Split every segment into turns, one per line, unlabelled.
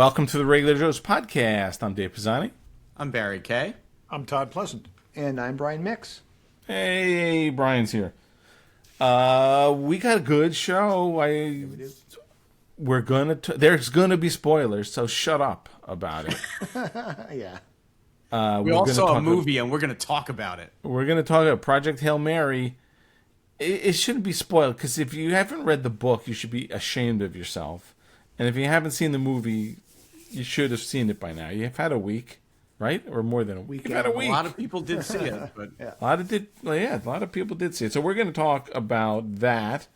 Welcome to the Regular Joe's podcast. I'm Dave Pisani.
I'm Barry Kay.
I'm Todd Pleasant.
And I'm Brian Mix.
Hey, Brian's here. We got a good show. We're gonna. There's gonna be spoilers, so shut up about it.
Yeah.
We all saw a movie, and we're going to talk about it.
We're gonna talk about Project Hail Mary. It shouldn't be spoiled because if you haven't read the book, you should be ashamed of yourself. And if you haven't seen the movie, you should have seen it by now. You've had a week, right, or more than a week. You've had a week.
A lot of people did see it, but
a lot of people did see it. So we're going to talk about that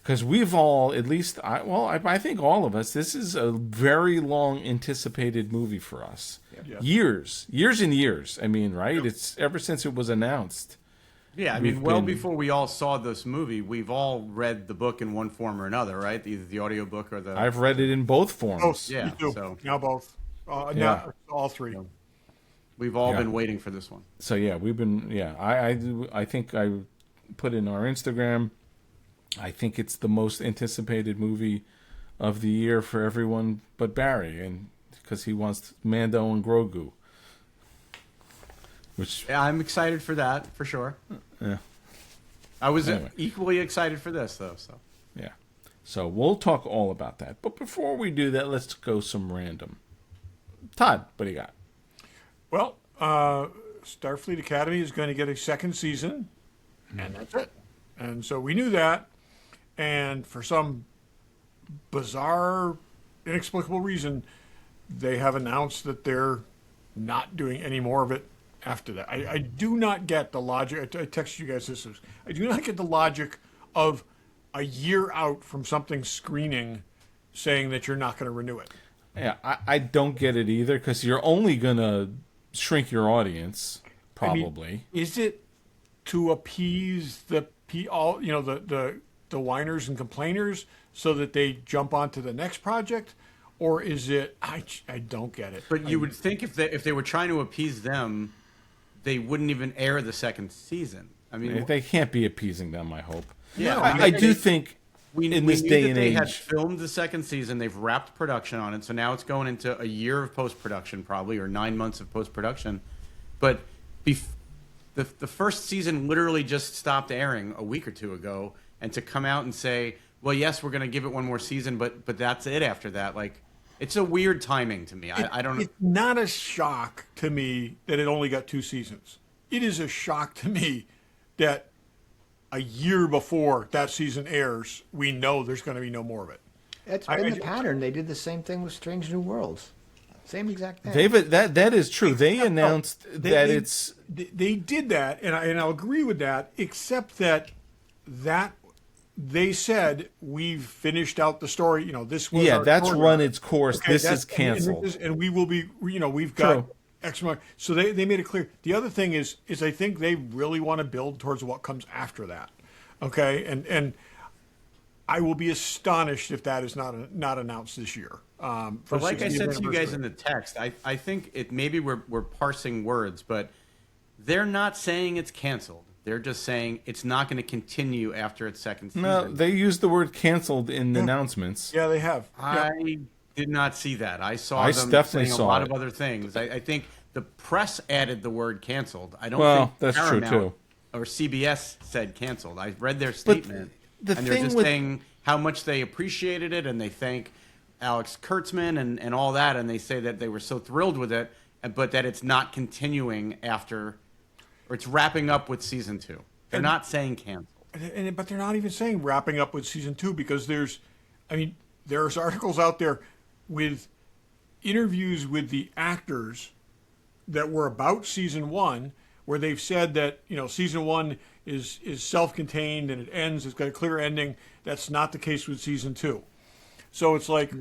because we've all, at least, I think all of us. This is a very long anticipated movie for us.
Yeah.
Years and years. I mean, right? Yep. It's ever since it was announced.
Yeah, I mean, before we all saw this movie, we've all read the book in one form or another, right? Either the audiobook or the...
I've read it in both forms.
Both.
Yeah,
so now both. Now all three.
We've all been waiting for this one.
So yeah, we've been. Yeah, I think I put in our Instagram. I think it's the most anticipated movie of the year for everyone but Barry, and because he wants Mando and Grogu. Which
I'm excited for that, for sure.
Yeah.
I was equally excited for this, though. So
yeah. So we'll talk all about that. But before we do that, let's go some random. Todd, what do you got?
Well, Starfleet Academy is going to get a second season, and that's it. And so we knew that. And for some bizarre, inexplicable reason, they have announced that they're not doing any more of it after that. I do not get the logic. I texted you guys this. I do not get the logic of a year out from something screening saying that you're not going to renew it.
Yeah, I don't get it either because you're only going to shrink your audience, probably.
I mean, is it to appease the whiners and complainers so that they jump onto the next project? Or is it, I don't get it.
But you would think if they were trying to appease them, they wouldn't even air the second season. I mean,
they can't be appeasing them, I hope.
Yeah,
no, I do think in this day and age,
they had filmed the second season. They've wrapped production on it, so now it's going into a year of post-production probably, or 9 months of post-production. But the first season literally just stopped airing a week or two ago, and to come out and say, well, yes, we're going to give it one more season, but that's it after that, like... It's a weird timing to me. I don't.
It's not a shock to me that it only got 2 seasons. It is a shock to me that a year before that season airs, we know there's going to be no more of it.
It's been the pattern. They did the same thing with Strange New Worlds. Same exact thing.
David, that is true. They announced
they did that, and I'll agree with that, except that they said we've finished out the story. You know, this was
that's run its course. Okay, this is canceled,
and we will be. You know, we've got X amount. So they made it clear. The other thing is I think they really want to build towards what comes after that. Okay, and I will be astonished if that is not announced this year.
But like I said to you guys in the text, I think it maybe we're parsing words, but they're not saying it's canceled. They're just saying it's not going to continue after its second season.
No, they used the word canceled in the announcements.
Yeah, they have.
I did not see that. I saw them saying a lot of other things. I think the press added the word canceled. I don't think
that's
Paramount
true too.
Or CBS said canceled. I read their statement, and they're just saying how much they appreciated it, and they thank Alex Kurtzman and all that, and they say that they were so thrilled with it, but that it's not continuing after... Or it's wrapping up with season 2. They're not saying cancel.
But they're not even saying wrapping up with season 2 because there's articles out there with interviews with the actors that were about season 1 where they've said that, you know, season 1 is self-contained and it ends. It's got a clear ending. That's not the case with season 2. So it's like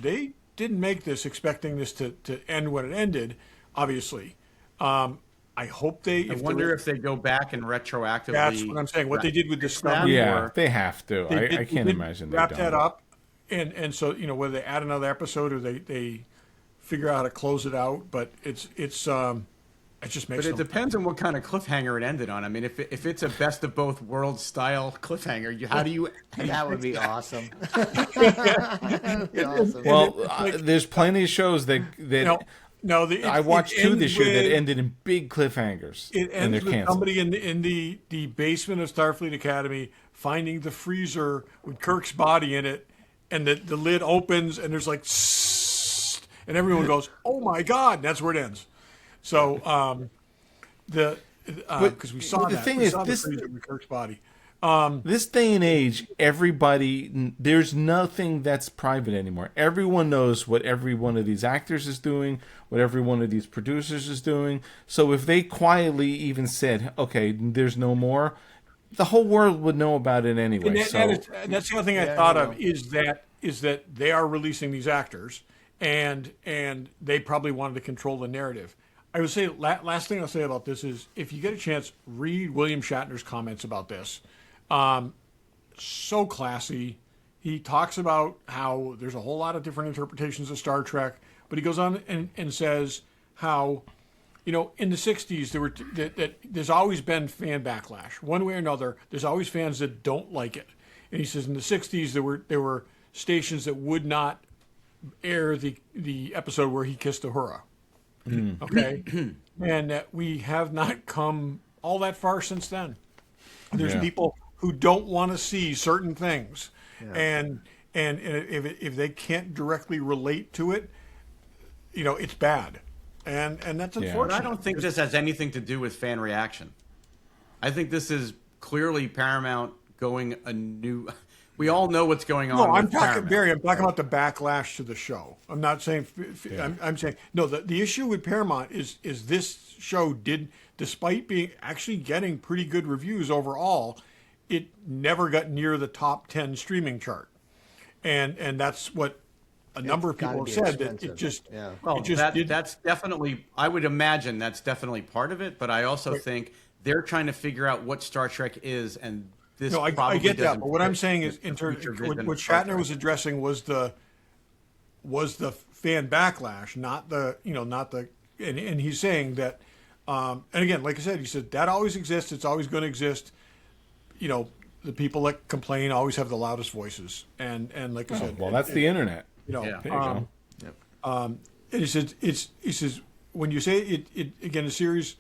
they didn't make this expecting this to end when it ended, obviously. I hope they...
I wonder if they go back and retroactively...
That's what I'm saying. What they did with this stuff...
Yeah, they have to. I can't imagine they don't.
Wrap that up. And so, you know, whether they add another episode or they figure out how to close it out. But it's It just
But
makes.
it depends on what kind of cliffhanger it ended on. I mean, if it's a best of both worlds style cliffhanger, how do you
That would be awesome. That would be awesome.
Well, there's plenty of shows that
No,
I watched two this year that
with-
ended in big cliffhangers.
It
and they're
ends with
canceled.
somebody in the basement of Starfleet Academy finding the freezer with Kirk's body in it, and the lid opens and there's like, and everyone goes, "Oh my God!" And that's where it ends. So because we saw
the
that,
thing
we
is,
saw
this-
the freezer with Kirk's body.
This day and age, there's nothing that's private anymore. Everyone knows what every one of these actors is doing, what every one of these producers is doing. So if they quietly even said, okay, there's no more, the whole world would know about it anyway.
And that's the other thing I
Yeah,
thought
I
of
know.
is that they are releasing these actors, and they probably wanted to control the narrative. I would say last thing I'll say about this is if you get a chance, read William Shatner's comments about this. So classy. He talks about how there's a whole lot of different interpretations of Star Trek, but he goes on and says how, in the 60s, that there's always been fan backlash. One way or another, there's always fans that don't like it. And he says in the 60s, there were stations that would not air the episode where he kissed Uhura. Okay? And that we have not come all that far since then. There's
Yeah.
people who don't want to see certain things. And if they can't directly relate to it, it's bad. And that's
Yeah.
unfortunate.
But I don't think this has anything to do with fan reaction. I think this is clearly Paramount going a new. We all know what's going on.
No, I'm
with
talking,
Paramount.
Barry. I'm talking about the backlash to the show. I'm not saying. I'm saying no. The issue with Paramount is this show did, despite being actually getting pretty good reviews overall, it never got near the top 10 streaming chart, and that's what a number of people have
gotta be
said that it
expensive.
just
Yeah.
Well,
it just did.
that's definitely. I would imagine that's definitely part of it. But I also think they're trying to figure out what Star Trek is, and this.
No, I
probably
get that,
doesn't
but what I'm
fit
saying is,
with the future vision
what
of Star
Shatner
Trek.
was addressing was the fan backlash, not the and he's saying that, and again, like I said, he said that always exists. It's always going to exist. The people that complain always have the loudest voices, and like I said,
Well, that's the internet.
Yeah.
There you go.
and he says when you say it again, the series.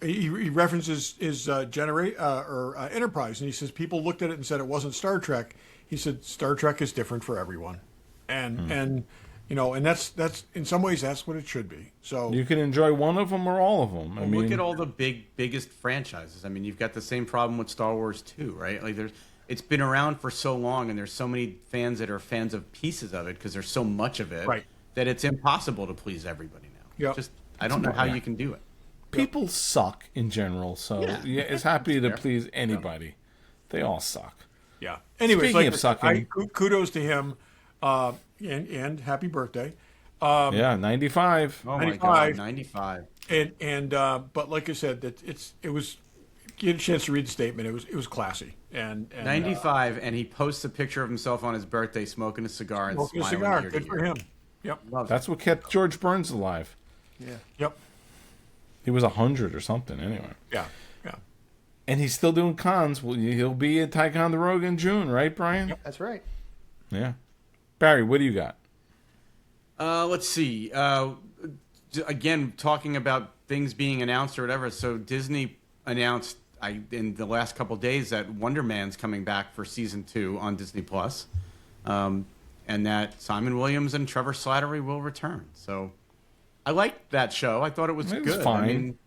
He references his Enterprise, and he says people looked at it and said it wasn't Star Trek. He said Star Trek is different for everyone, and that's in some ways that's what it should be. So
You can enjoy one of them or all of them. I mean,
Look at all the biggest franchises. I mean, you've got the same problem with Star Wars too, right? Like it's been around for so long, and there's so many fans that are fans of pieces of it because there's so much of it
Right.
that it's impossible to please everybody now.
Yep.
Just I don't know how you can do it.
people suck in general, so yeah, it's happy to please anybody. They all suck.
yeah. Anyways,
Speaking of sucking-
kudos to him, and happy birthday.
Yeah, 95.
Oh my
95.
God, 95.
And but like I said, that it was. Get a chance to read the statement. It was classy and
95, and he posts a picture of himself on his birthday smoking a cigar and
smoking a
smiling
cigar.
ear to
Good for
ear.
him. Yep.
Love it.
That's what kept George Burns alive.
Yep.
He was 100 or something anyway.
Yeah. Yeah.
And he's still doing cons. Well, he'll be at Ticonderoga in June, right, Brian?
That's right.
Yeah. Barry, what do you got?
Let's see. Again, talking about things being announced or whatever. So Disney announced in the last couple days that Wonder Man's coming back for season 2 on Disney Plus, and that Simon Williams and Trevor Slattery will return. So I liked that show. I thought it was
It was
good.
fine.
I mean,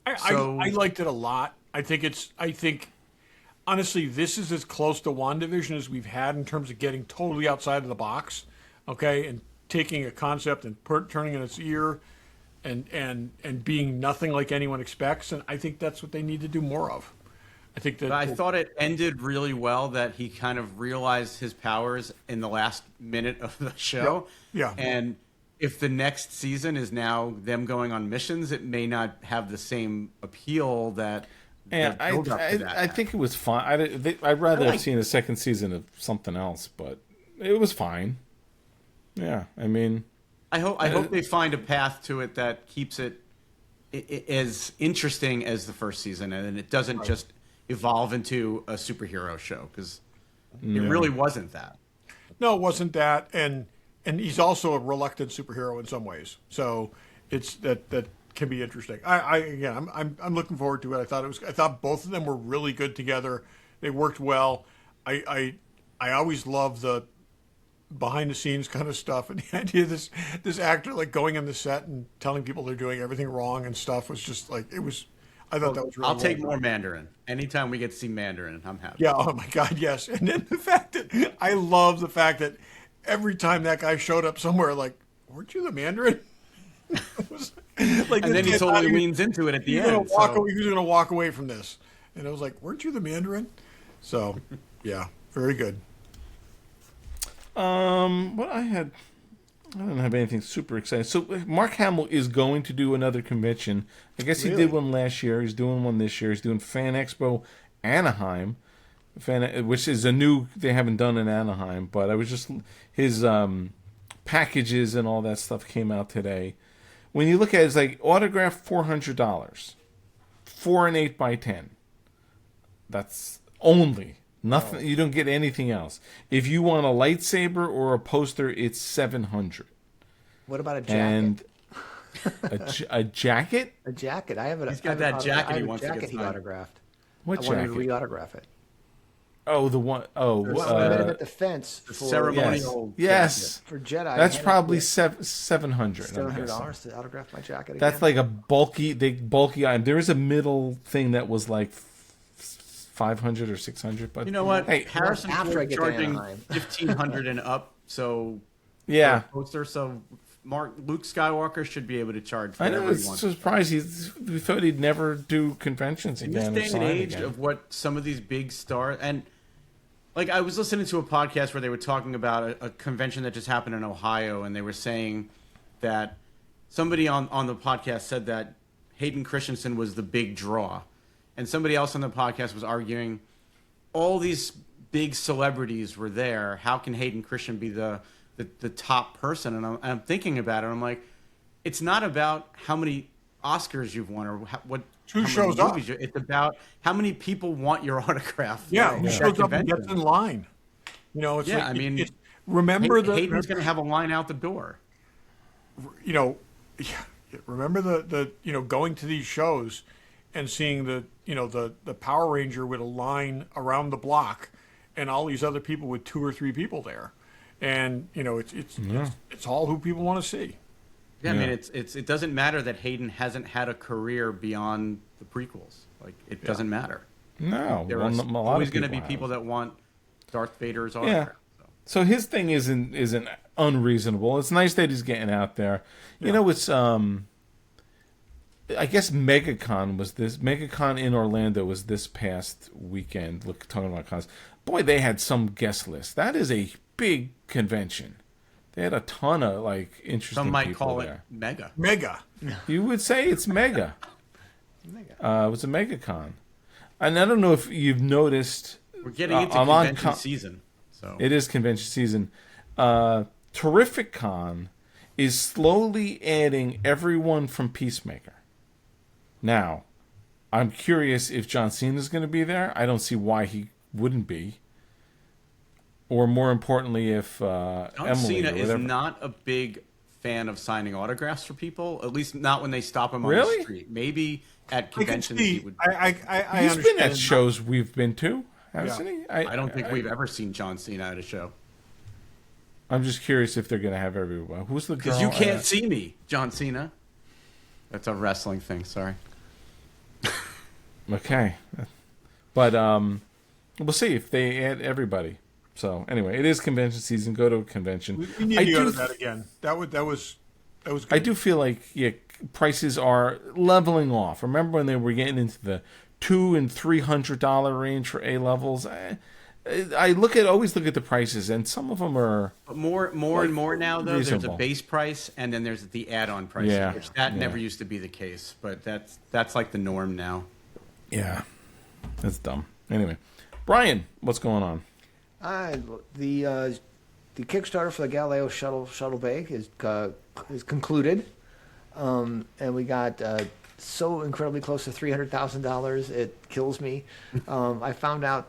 I liked it a lot. I think honestly, this is as close to WandaVision as we've had in terms of getting totally outside of the box, okay, and taking a concept and turning it its ear, and being nothing like anyone expects. And I think that's what they need to do more of. I think that
I thought it ended really well, that he kind of realized his powers in the last minute of the show.
Yeah.
And if the next season is now them going on missions, it may not have the same appeal that.
And
that build up to that
I
had.
think it was fine. I'd rather have
like-
seen a second season of something else, but it was fine. Yeah, I mean,
I hope they find a path to it that keeps it as interesting as the first season, and it doesn't just evolve into a superhero show, because it really wasn't that.
No, it wasn't that, and he's also a reluctant superhero in some ways. So it's that can be interesting. I'm looking forward to it. I thought both of them were really good together. They worked well. I always love the behind the scenes kind of stuff, and the idea of this actor like going on the set and telling people they're doing everything wrong and stuff was just like it was. I thought that was really.
I'll take more Mandarin anytime we get to see Mandarin. I'm happy.
Yeah. Oh my God. Yes. And then I love the fact that every time that guy showed up somewhere, like, weren't you the Mandarin?
And then he totally leans into it at the end.
He was going to walk away from this, and I was like, weren't you the Mandarin? So, yeah, very good.
What I don't have anything super exciting. So Mark Hamill is going to do another convention. I guess he did one last year. He's doing one this year. He's doing Fan Expo Anaheim, which is a new they haven't done in Anaheim. But I was just his packages and all that stuff came out today. When you look at it, it's like autograph $400, 4 and 8 by 10. That's only. Nothing. You don't get anything else. If you want a lightsaber or a poster, it's $700.
What about a jacket?
And a jacket?
A jacket. I have it.
He's got that jacket he wants to get
jacket he
signed.
autographed.
What
I
jacket?
wanted to re-autograph it.
Oh, the one. Oh,
I met him at the fence for
ceremonial.
Yes.
for Jedi.
That's probably $700.
$700 to autograph my jacket.
That's
again.
like a bulky item. There is a middle thing that was like $500 or $600, but
You know what?
Hey,
Harrison
after I
Ford
get to
charging
Anaheim.
$1,500 and up. So
yeah,
for a poster. So Luke Skywalker should be able to charge
I
whatever
know.
he
It's
wants.
surprised we thought he'd never do conventions
In
again.
this day
or
and
sign
age
again.
of what some of these big stars and like I was listening to a podcast where they were talking about a convention that just happened in Ohio, and they were saying that somebody on the podcast said that Hayden Christensen was the big draw, and somebody else on the podcast was arguing all these big celebrities were there. How can Hayden Christensen be the top person? And I'm thinking about it. I'm like, it's not about how many Oscars you've won or how many
shows up.
movies it's about how many people want your autograph.
Yeah, who
at
shows up and
convention.
gets in line? You know, it's
Yeah,
like,
I mean,
remember
Hayden's going to have a line out the door.
you know, remember the going to these shows and seeing the Power Ranger with a line around the block and all these other people with 2 or 3 people there, and it's all who people want to see.
Yeah, I mean, it doesn't matter that Hayden hasn't had a career beyond the prequels. Like, it doesn't matter.
No,
There
well,
are
a lot
always
of
going to be
have.
people that want Darth Vader's autograph.
Yeah. So his thing isn't unreasonable. It's nice that he's getting out there. You know, it's I guess MegaCon in Orlando was this past weekend. Look, talking about cons. Boy, they had some guest list. That is a big convention. They had a ton of like interesting
Some might
people
call
there.
it mega.
Mega.
You would say it's mega. It was a MegaCon. And I don't know if you've noticed.
We're getting into
I'm on
convention season. So
It is convention season. Terrific Con is slowly adding everyone from Peacemaker. Now, I'm curious if John Cena is going to be there. I don't see why he wouldn't be. Or more importantly, if
John
Emily
Cena
or
is
whatever.
not a big fan of signing autographs for people. At least not when they stop him on
Really?
the street. Maybe at
I can
conventions he
see.
would.
I
He's
understand.
been at shows we've been to, hasn't he?
I don't think we've ever seen John Cena at a show.
I'm just curious if they're going to have everyone. Who's the girl?
Because you can't see me, John Cena. That's a wrestling thing. Sorry.
Okay. But we'll see if they add everybody. So anyway, it is convention season. Go to a convention.
We need to go to that again. That was good.
I do feel like prices are leveling off. Remember when they were getting into the $200 and $300 range for A levels? I always look at the prices, and some of them are
But more and more now, though, there's
reasonable.
a base price, and then there's the add-on price,
Yeah,
which
yeah.
never used to be the case. But that's like the norm now.
that's dumb. Anyway, Brian, what's going on?
The the Kickstarter for the Galileo shuttle bay is concluded, and we got so incredibly close to $300,000 it kills me. I found out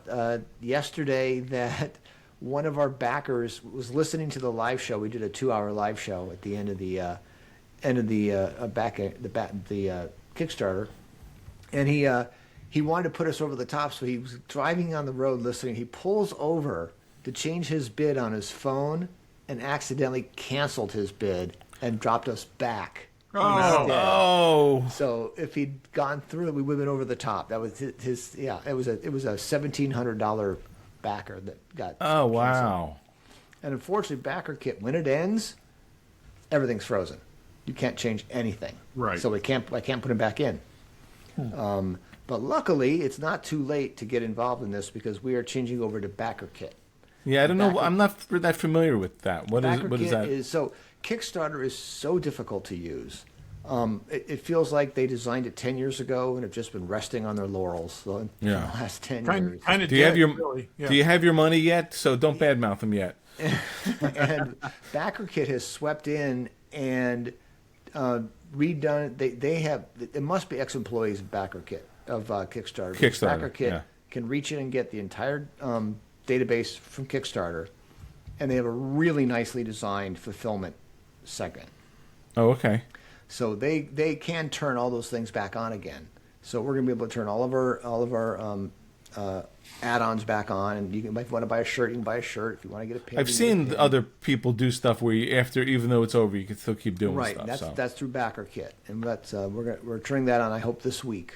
yesterday that one of our backers was listening to the live show. We did a 2-hour live show at the end of the Kickstarter, and he wanted to put us over the top. So he was driving on the road listening. He pulls over to change his bid on his phone and accidentally canceled his bid and dropped us back.
Oh,
Oh,
So if he'd gone through it, we would have been over the top. That was his yeah. It was a $1,700 backer that got.
oh,
canceled.
wow.
And unfortunately, backer kit when it ends, everything's frozen. You can't change anything.
Right.
So I can't put him back in. But luckily, it's not too late to get involved in this because we are changing over to backer kit.
Yeah, I don't know.
Backer-
I'm not that familiar with that. What is
Backer
what is
kit
that?
so Kickstarter is so difficult to use. It feels like they designed it 10 years ago and have just been resting on their laurels in the
Yeah.
last 10
kind
years.
of.
Do you have your
really. Yeah.
Do you have your money yet? So don't badmouth them yet.
And backer kit has swept in and redone. They have. It must be ex-employees of backer kit of Kickstarter.
Kickstarter,
Backer kit
yeah.
can reach in and get the entire database from Kickstarter, and they have a really nicely designed fulfillment segment.
Oh, okay.
So they can turn all those things back on again. So we're going to be able to turn all of our add-ons back on, and if you want to buy a shirt, you can buy a shirt. If you want to get a pin,
I've
you can get a
seen
pin.
other people do stuff where you, after, even though it's over, you can still keep doing
Right,
stuff.
that's through Backer Kit, and we're turning that on. I hope this week.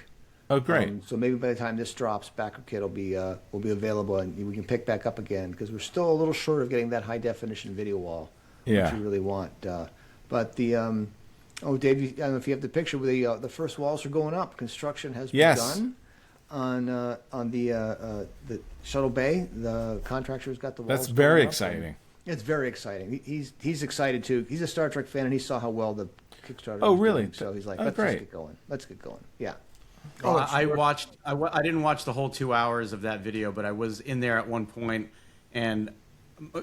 Oh, great.
So maybe by the time this drops, Backer Kit will be available, and we can pick back up again because we're still a little short of getting that high definition video wall,
Yeah.
which we really want. But the Dave, I don't know if you have the picture where the first walls are going up. Construction has
Yes.
begun on the shuttle bay. The contractor's got the walls.
That's very
going up,
exciting.
and it's very exciting. He's excited too. He's a Star Trek fan, and he saw how well the Kickstarter.
Oh,
was
really?
doing, so he's like,
Oh,
let's
great.
just get going. Let's get going. Yeah.
I watched. I didn't watch the whole 2 hours of that video, but I was in there at one point, and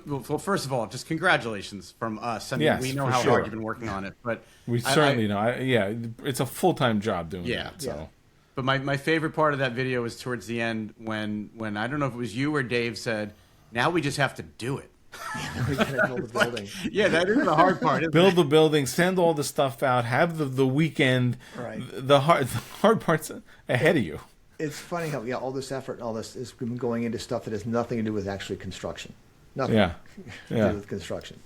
well, first of all, just congratulations from us. I mean,
Yes,
we know
for
how
sure.
hard you've been working on it, but
We
I-
certainly know. Yeah, it's a full-time job doing
Yeah.
that. So.
But my favorite part of that video was towards the end when I don't know if it was you or Dave said, "Now we just have to do it."
We gotta build a building.
Yeah, that is the hard part. Isn't
Build
it?
the building, send all the stuff out, have the weekend.
Right.
The hard part's ahead of you.
It's funny how all this effort and all this is been going into stuff that has nothing to do with actually construction. Nothing.
Yeah.
To
Yeah.
do with construction.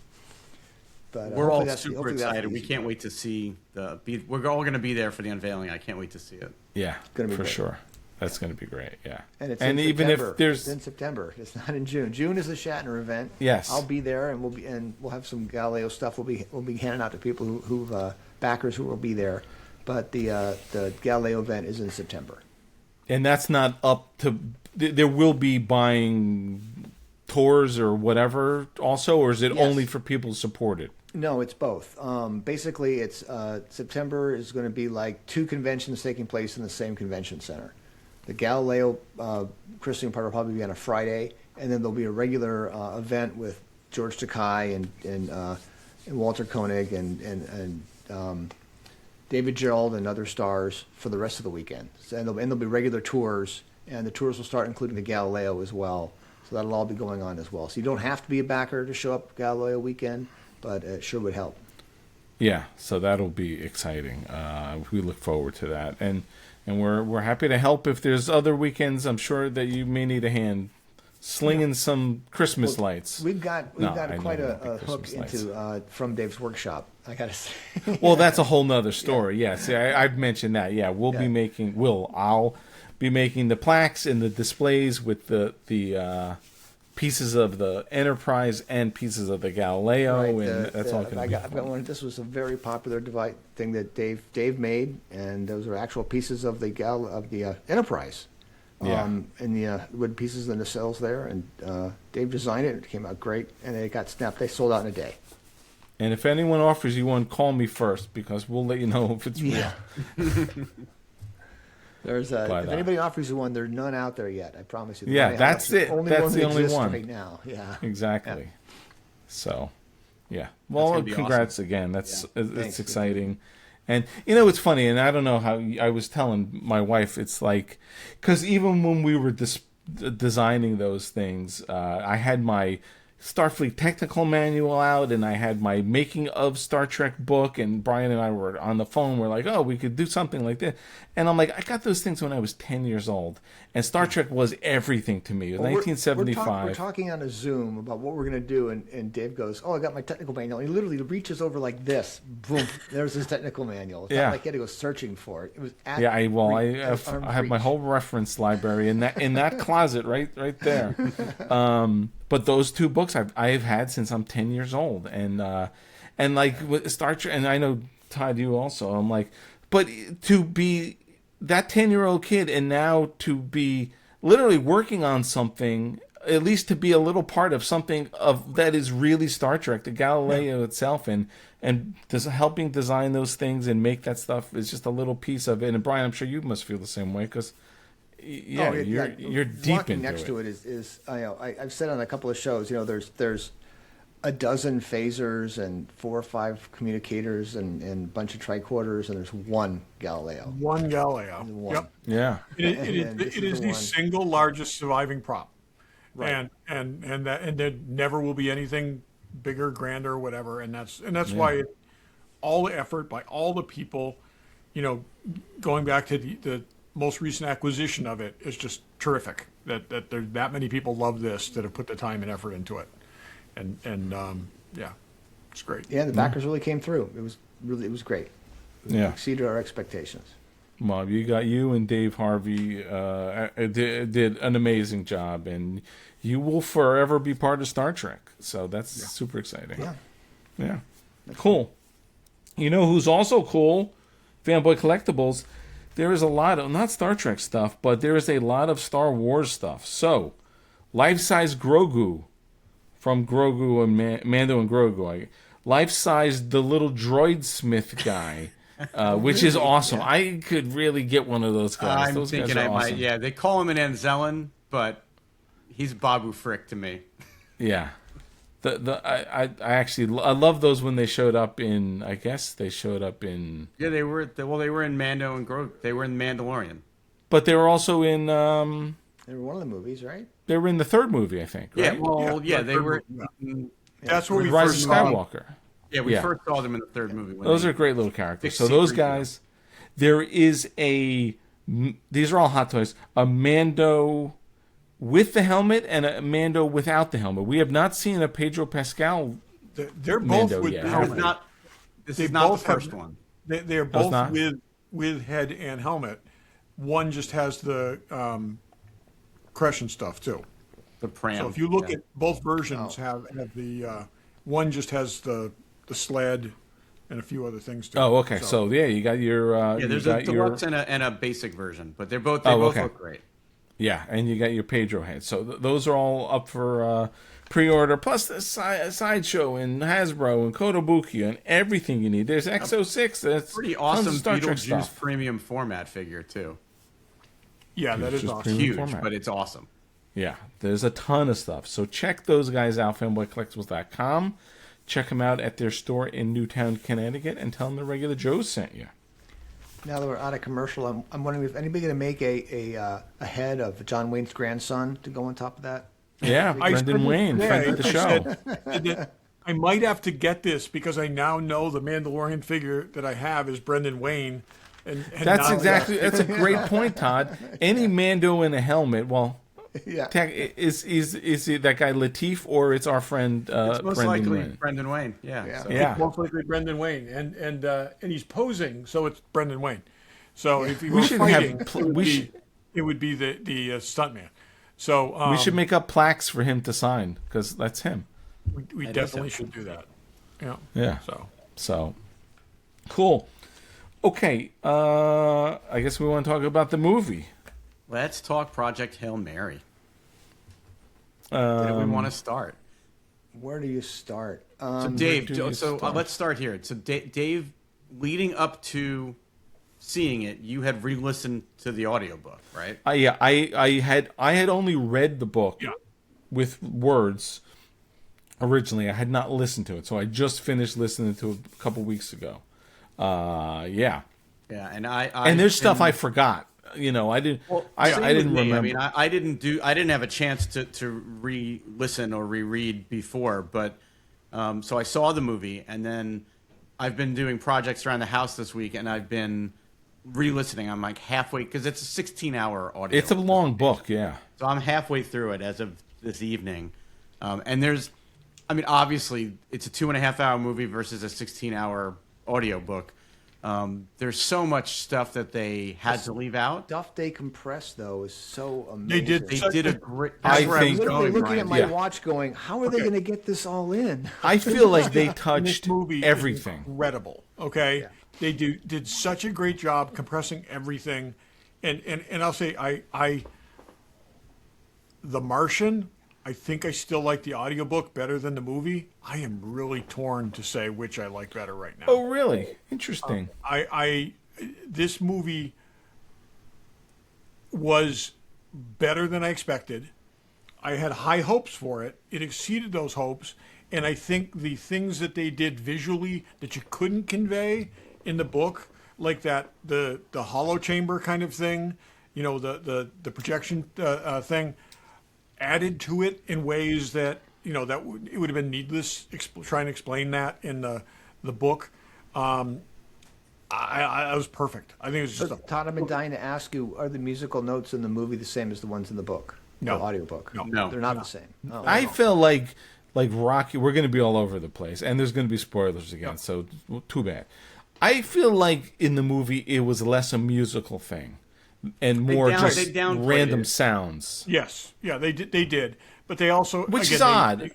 But
We're all
hopefully that's-
super
hopefully that's
excited. We
easy.
can't wait to see we're all going to be there for the unveiling. I can't wait to see it.
Yeah,
Gonna be
for
great.
sure. That's going to be great. Yeah.
And it's
and
in
even
September.
if there's
It's in September. It's not in June. June is the Shatner event.
Yes.
I'll be there, and we'll have some Galileo stuff. We'll be handing out to people who've backers who will be there. But the Galileo event is in September.
and that's not up to there will be buying tours or whatever also, or is it
Yes.
only for people supported?
No, it's both. Basically, it's September is going to be like two conventions taking place in the same convention center. The Galileo christening part will probably be on a Friday, and then there'll be a regular event with George Takei and Walter Koenig and David Gerald and other stars for the rest of the weekend. So, and there'll be regular tours, and the tours will start including the Galileo as well. So that'll all be going on as well. So you don't have to be a backer to show up Galileo weekend, but it sure would help.
Yeah, so that'll be exciting. We look forward to that, and we're happy to help if there's other weekends. I'm sure that you may need a hand slinging some Christmas lights.
We've got
No, I know
quite
it
a
won't be
hook
Christmas
into from Dave's workshop. I gotta say.
Well, that's a whole nother story. Yeah, see, I've mentioned that. Yeah, I'll be making the plaques and the displays with the pieces of the Enterprise and pieces of the Galileo, and that's all going to be
I've got one. This was a very popular device thing that Dave made, and those are actual pieces of the Enterprise.
Yeah.
And the wood pieces and the cells there, and Dave designed it. It came out great, and it got snapped. They sold out in a day.
And if anyone offers you one, call me first because we'll let you know if it's real.
There's
But,
if anybody offers you one, there's none out there yet. I promise you.
Yeah,
Only-
that's it.
Only
That's
one
the
that
only
exists
one.
right now. Yeah.
Exactly. So, yeah.
gonna
Well,
be
congrats again. That's it's
Thanks,
exciting. And it's funny, and I don't know how I was telling my wife. It's like, because even when we were designing those things, I had my Starfleet technical manual out, and I had my making of Star Trek book, and Brian and I were on the phone. We're like, oh, we could do something like this. And I'm like, I got those things when I was 10 years old, and Star Trek was everything to me. It was
Well,
1975.
We're talking on a Zoom about what we're going to do, and Dave goes, "Oh, I got my technical manual." He literally reaches over like this, boom. There's his technical manual. It's
Yeah.
not like he had to go searching for it. It was at
Yeah, I
arm's
have my
reach.
whole reference library in that closet right there. But those two books I've had since I'm 10 years old, and like with Star Trek, and I know Todd, you also. I'm like, but to be that 10-year-old kid, and now to be literally working on something, at least to be a little part of something of that is really Star Trek, the Galileo itself, and helping design those things and make that stuff is just a little piece of it. And Brian, I'm sure you must feel the same way, because you're deep
Walking
into
next
it.
to it is I've said on a couple of shows, there's a dozen phasers and 4 or 5 communicators and a bunch of tricorders, and there's one Galileo.
One Galileo.
One.
Yep.
Yeah.
It is the single largest surviving prop. Right. And there never will be anything bigger, grander, whatever. And that's why all the effort by all the people, going back to the most recent acquisition of it is just terrific. That there's that many people love this that have put the time and effort into it. And yeah, it's great.
Yeah, the backers really came through. It was great. It
Yeah.
exceeded our expectations.
Well, you and Dave Harvey did an amazing job, and you will forever be part of Star Trek. So that's super exciting.
Yeah.
Yeah. Cool. You know who's also cool? Fanboy Collectibles. There is a lot of, not Star Trek stuff, but there is a lot of Star Wars stuff. So, life-size Grogu from Grogu and Mando and Grogu. Life-size the little droid smith guy. Which is awesome. Yeah. I could really get one of those guys.
I'm
those
thinking
guys are
I
awesome.
might. Yeah, they call him an Anzellan, but he's Babu Frick to me.
Yeah, I actually I love those when they showed up in. I guess they showed up in.
Yeah, they were. Well, they were in Mando and Grogu. They were in Mandalorian.
But they were also in.
They were one of the movies, right?
They were in the third movie, I think. Right?
Yeah. Well, yeah, they were.
That's where we
Rise
first
of Skywalker.
Yeah, we first saw them in the third movie.
Those are great little characters. So those guys, there is these are all hot toys. A Mando with the helmet and a Mando without the helmet. We have not seen a Pedro Pascal.
They're both
Mando
with
yet,
the
have
helmet.
This is not the first one.
They are both with head and helmet. One just has the Crescent stuff too.
The pram.
So if you look at both versions, have the one just has the sled and a few other things too.
Oh, okay. So you got your
there's
you
a
got
deluxe and a basic version, but they both look great.
Yeah, and you got your Pedro head. So those are all up for pre-order, plus the Sideshow and Hasbro and Kotobukiya and everything you need. There's XO6. That's
Pretty awesome
Star Trek
Beetlejuice
stuff.
premium format figure too.
Yeah, that is
Just
awesome.
premium
Huge,
format.
but it's awesome.
Yeah, there's a ton of stuff. So check those guys out, fanboycollectibles.com. Check them out at their store in Newtown, Connecticut, and tell them the regular Joe sent you.
Now that we're out of commercial, I'm wondering if anybody going to make a head of John Wayne's grandson to go on top of that.
Yeah, Brendan Wayne, friend of the show.
I might have to get this because I now know the Mandalorian figure that I have is Brendan Wayne. And
That's a great point, Todd. Any Mando in a helmet, well,
Yeah.
is it that guy Latif, or it's our friend
It's most
Brendan
likely
Wayne?
Brendan Wayne. Yeah.
Yeah.
So.
Yeah.
most likely Brendan Wayne, and he's posing, so it's Brendan Wayne. So if he
We
were
should
fighting,
have-
it would be the stuntman. So
We should make up plaques for him to sign, because that's him.
we definitely should do that. Yeah.
Yeah.
So
Cool. Okay. I guess we want to talk about the movie.
Let's talk Project Hail Mary. Where do we want to start?
Where do you start?
So Dave,
do you start?
let's start here. So Dave, leading up to seeing it, you had re-listened to the audiobook, right?
Yeah, I had only read the book
Yeah.
with words originally. I had not listened to it, so I just finished listening to it a couple weeks ago. Yeah.
Yeah, and I
And there's stuff I forgot. You know, I didn't.
Well,
I
same
didn't
with me.
remember.
I didn't have a chance to re-listen or reread before, but so I saw the movie, and then I've been doing projects around the house this week, and I've been re-listening. I'm like halfway because it's a 16-hour audio.
It's a long book, yeah.
So I'm halfway through it as of this evening, and there's, I mean, obviously it's a 2.5-hour movie versus a 16-hour audiobook. There's so much stuff that they had to leave out.
Stuff they compressed though is so amazing.
They did a great.
I
That's where
think-
was
Literally
going,
looking
Brian.
at my
Yeah.
watch, going, "How are they
Okay.
going to get this all in?"
I feel like they
This
touched
movie is
everything.
incredible. Okay,
Yeah.
they did such a great job compressing everything, and I'll say The Martian. I think I still like the audiobook better than the movie. I am really torn to say which I like better right now.
Oh, really? Interesting.
This movie was better than I expected. I had high hopes for it. It exceeded those hopes, and I think the things that they did visually that you couldn't convey in the book, like that the hollow chamber kind of thing, you know, the projection thing, added to it in ways that, you know, it would have been needless trying to explain that in the book. I was perfect. I think it was just
So, Todd, I've been dying to ask you: are the musical notes in the movie the same as the ones in the book?
No.
The audiobook.
No.
No.
They're not the same. Oh.
I feel like Rocky. We're going to be all over the place, and there's going to be spoilers again. So too bad. I feel like in the movie it was less a musical thing, and more
they
just
downplayed
random
it.
sounds,
Yes, yeah, they did, but they also,
which
again,
is
they-
odd,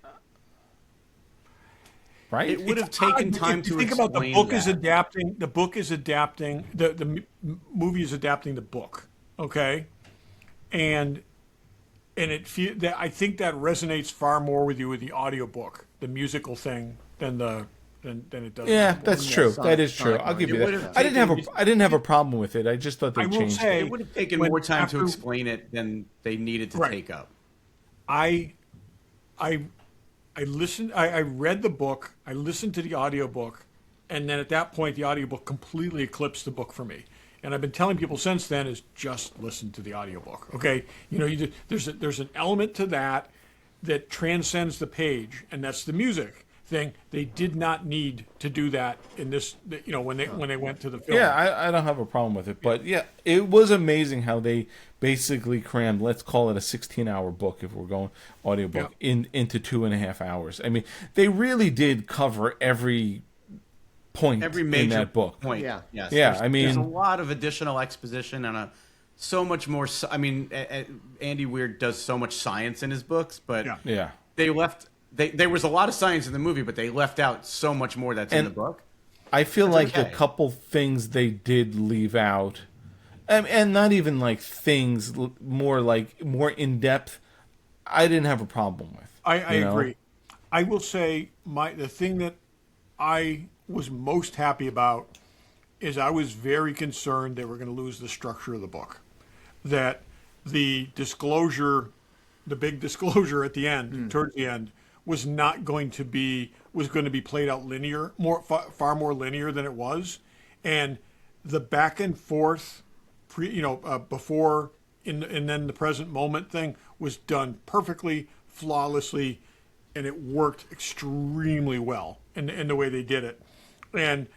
right?
It would have
It's
taken
odd,
time
if you
to
think about the
explain
book is
that.
adapting. The book is adapting. The movie is adapting the book. Okay, and that I think that resonates far more with you with the audiobook, the musical thing, than it does.
Yeah,
with the
that's
book.
true.
Sonic-
That is true.
Sonic
I'll give you
It would
that.
have
I didn't have a problem with it. I just thought they
I will
changed
say-
it.
It would have taken
When-
more time
after-
to explain it than they needed to
Right.
take up.
I listened. I read the book. I listened to the audiobook, and then at that point, the audiobook completely eclipsed the book for me. And I've been telling people since then is just listen to the audiobook. Okay, you know, there's an element to that transcends the page, and that's the music thing. They did not need to do that in this. You know, when they went to the film.
Yeah, I don't have a problem with it. But yeah, it was amazing how they basically crammed, let's call it a 16-hour book if we're going audiobook, into 2.5 hours. I mean, they really did cover every point
Every
in
major
that book.
point.
Yeah.
Yes.
Yeah,
There's-
I mean-
there's a lot of additional exposition and so much more. I mean, Andy Weir does so much science in his books, but
Yeah.
Yeah.
they left. There was a lot of science in the movie, but they left out so much more that's in
And-
the book.
I feel like
okay.
a couple things they did leave out, and not even like things, more in depth. I didn't have a problem with.
I
you know?
agree. I will say the thing that I was most happy about is I was very concerned they were going to lose the structure of the book. That the disclosure, the big disclosure at the end, towards the end, was going to be played out linear, far more linear than it was, and the back and forth, before and then the present moment thing was done perfectly, flawlessly, and it worked extremely well in the way they did it. And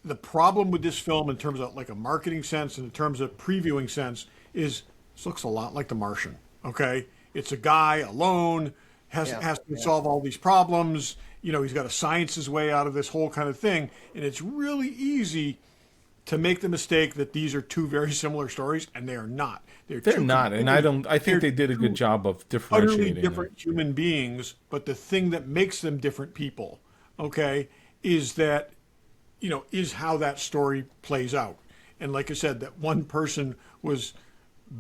the problem with this film in terms of like a marketing sense and in terms of previewing sense is this looks a lot like The Martian. Okay, it's a guy alone has to solve all these problems. He's got to science his way out of this whole kind of thing, and it's really easy to make the mistake that these are two very similar stories, and they are not.
They're
two
not, and I think they did a good job of
utterly
differentiating them.
different human beings, but the thing that makes them different people, okay, is that, is how that story plays out. And like I said, that one person was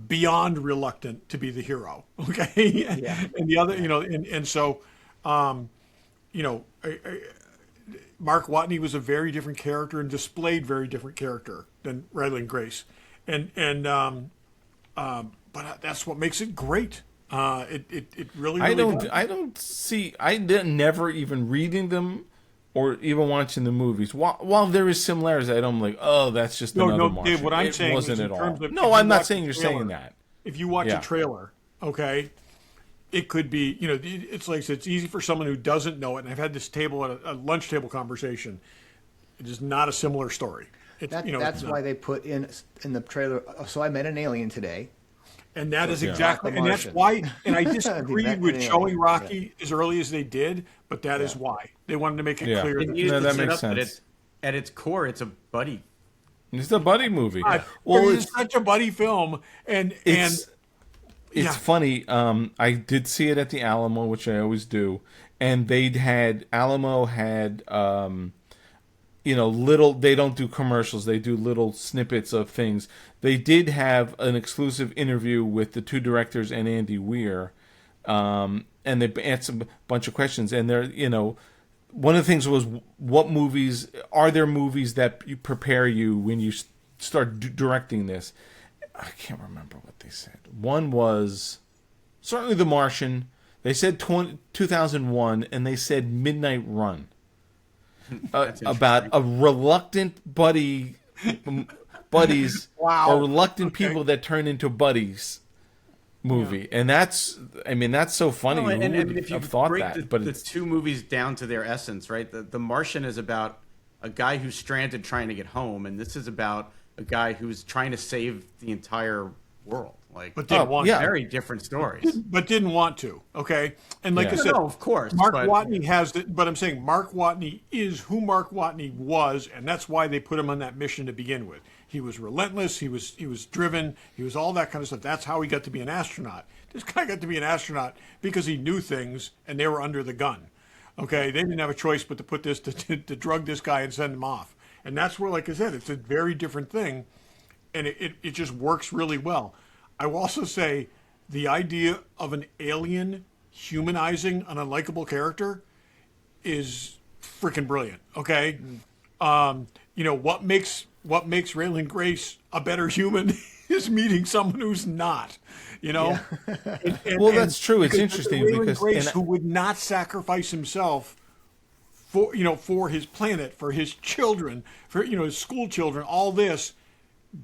beyond reluctant to be the hero, okay? And the other, and so, Mark Watney was a very different character and displayed very different character than Ryland Grace. But that's what makes it great. It really,
I
really
don't.
does.
I don't see. I didn't never even reading them, or even watching the movies. While there is similarities, I don't like. Oh, that's just
No,
another
no,
Martian.
Dave. What I'm
It
saying
wasn't
is in
at all.
terms of if
No,
you
I'm not
watch
saying
a
you're
trailer-
saying that.
If you watch
Yeah.
a trailer, okay, it could be, it's like it's easy for someone who doesn't know it. And I've had this table at a lunch table conversation. It is not a similar story. It's,
That's why they put in the trailer. So I met an alien today.
and that is
Yeah.
exactly,
The
and that's
Martian.
why. And I disagreed
That
with
alien,
showing
yeah.
Rocky as early as they did, but that is why they wanted to make it
Yeah.
clear.
It
That
needed
No,
to
that
set
makes
up that
sense.
at its core, it's a buddy.
It's a buddy movie.
God,
Well,
it is such a buddy film, and
it's
yeah.
funny. I did see it at the Alamo, which I always do, and Alamo had little. They don't do commercials. They do little snippets of things. They did have an exclusive interview with the two directors and Andy Weir, and they answered a bunch of questions. And one of the things was, what movies are there? Movies that you prepare you when you start directing this. I can't remember what they said. One was certainly The Martian. They said 2001, and they said Midnight Run. About a reluctant buddies
Wow.
or reluctant
Okay.
people that turn into buddies movie. And that's so funny.
Well,
Who
and
would
if you
have thought
break
that? But
the
it's
two movies down to their essence, right? The Martian is about a guy who's stranded trying to get home, and this is about a guy who's trying to save the entire world. Like,
But didn't want
yeah.
very different stories.
but didn't want to. Okay, and like
Yeah.
I said,
No, of course,
Mark
but-
Watney has it. But I'm saying Mark Watney is who Mark Watney was, and that's why they put him on that mission to begin with. He was relentless. He was driven. He was all that kind of stuff. That's how he got to be an astronaut. This guy got to be an astronaut because he knew things, and they were under the gun. Okay, they didn't have a choice but to put this to drug this guy and send him off. And that's where, like I said, it's a very different thing, and it just works really well. I will also say the idea of an alien humanizing an unlikable character is freaking brilliant. Okay, what makes Raylan Grace a better human is meeting someone who's not.
Well, that's true. It's interesting
Raylan
because-
Grace,
and-
who would not sacrifice himself for his planet, for his children, for his school children, all this,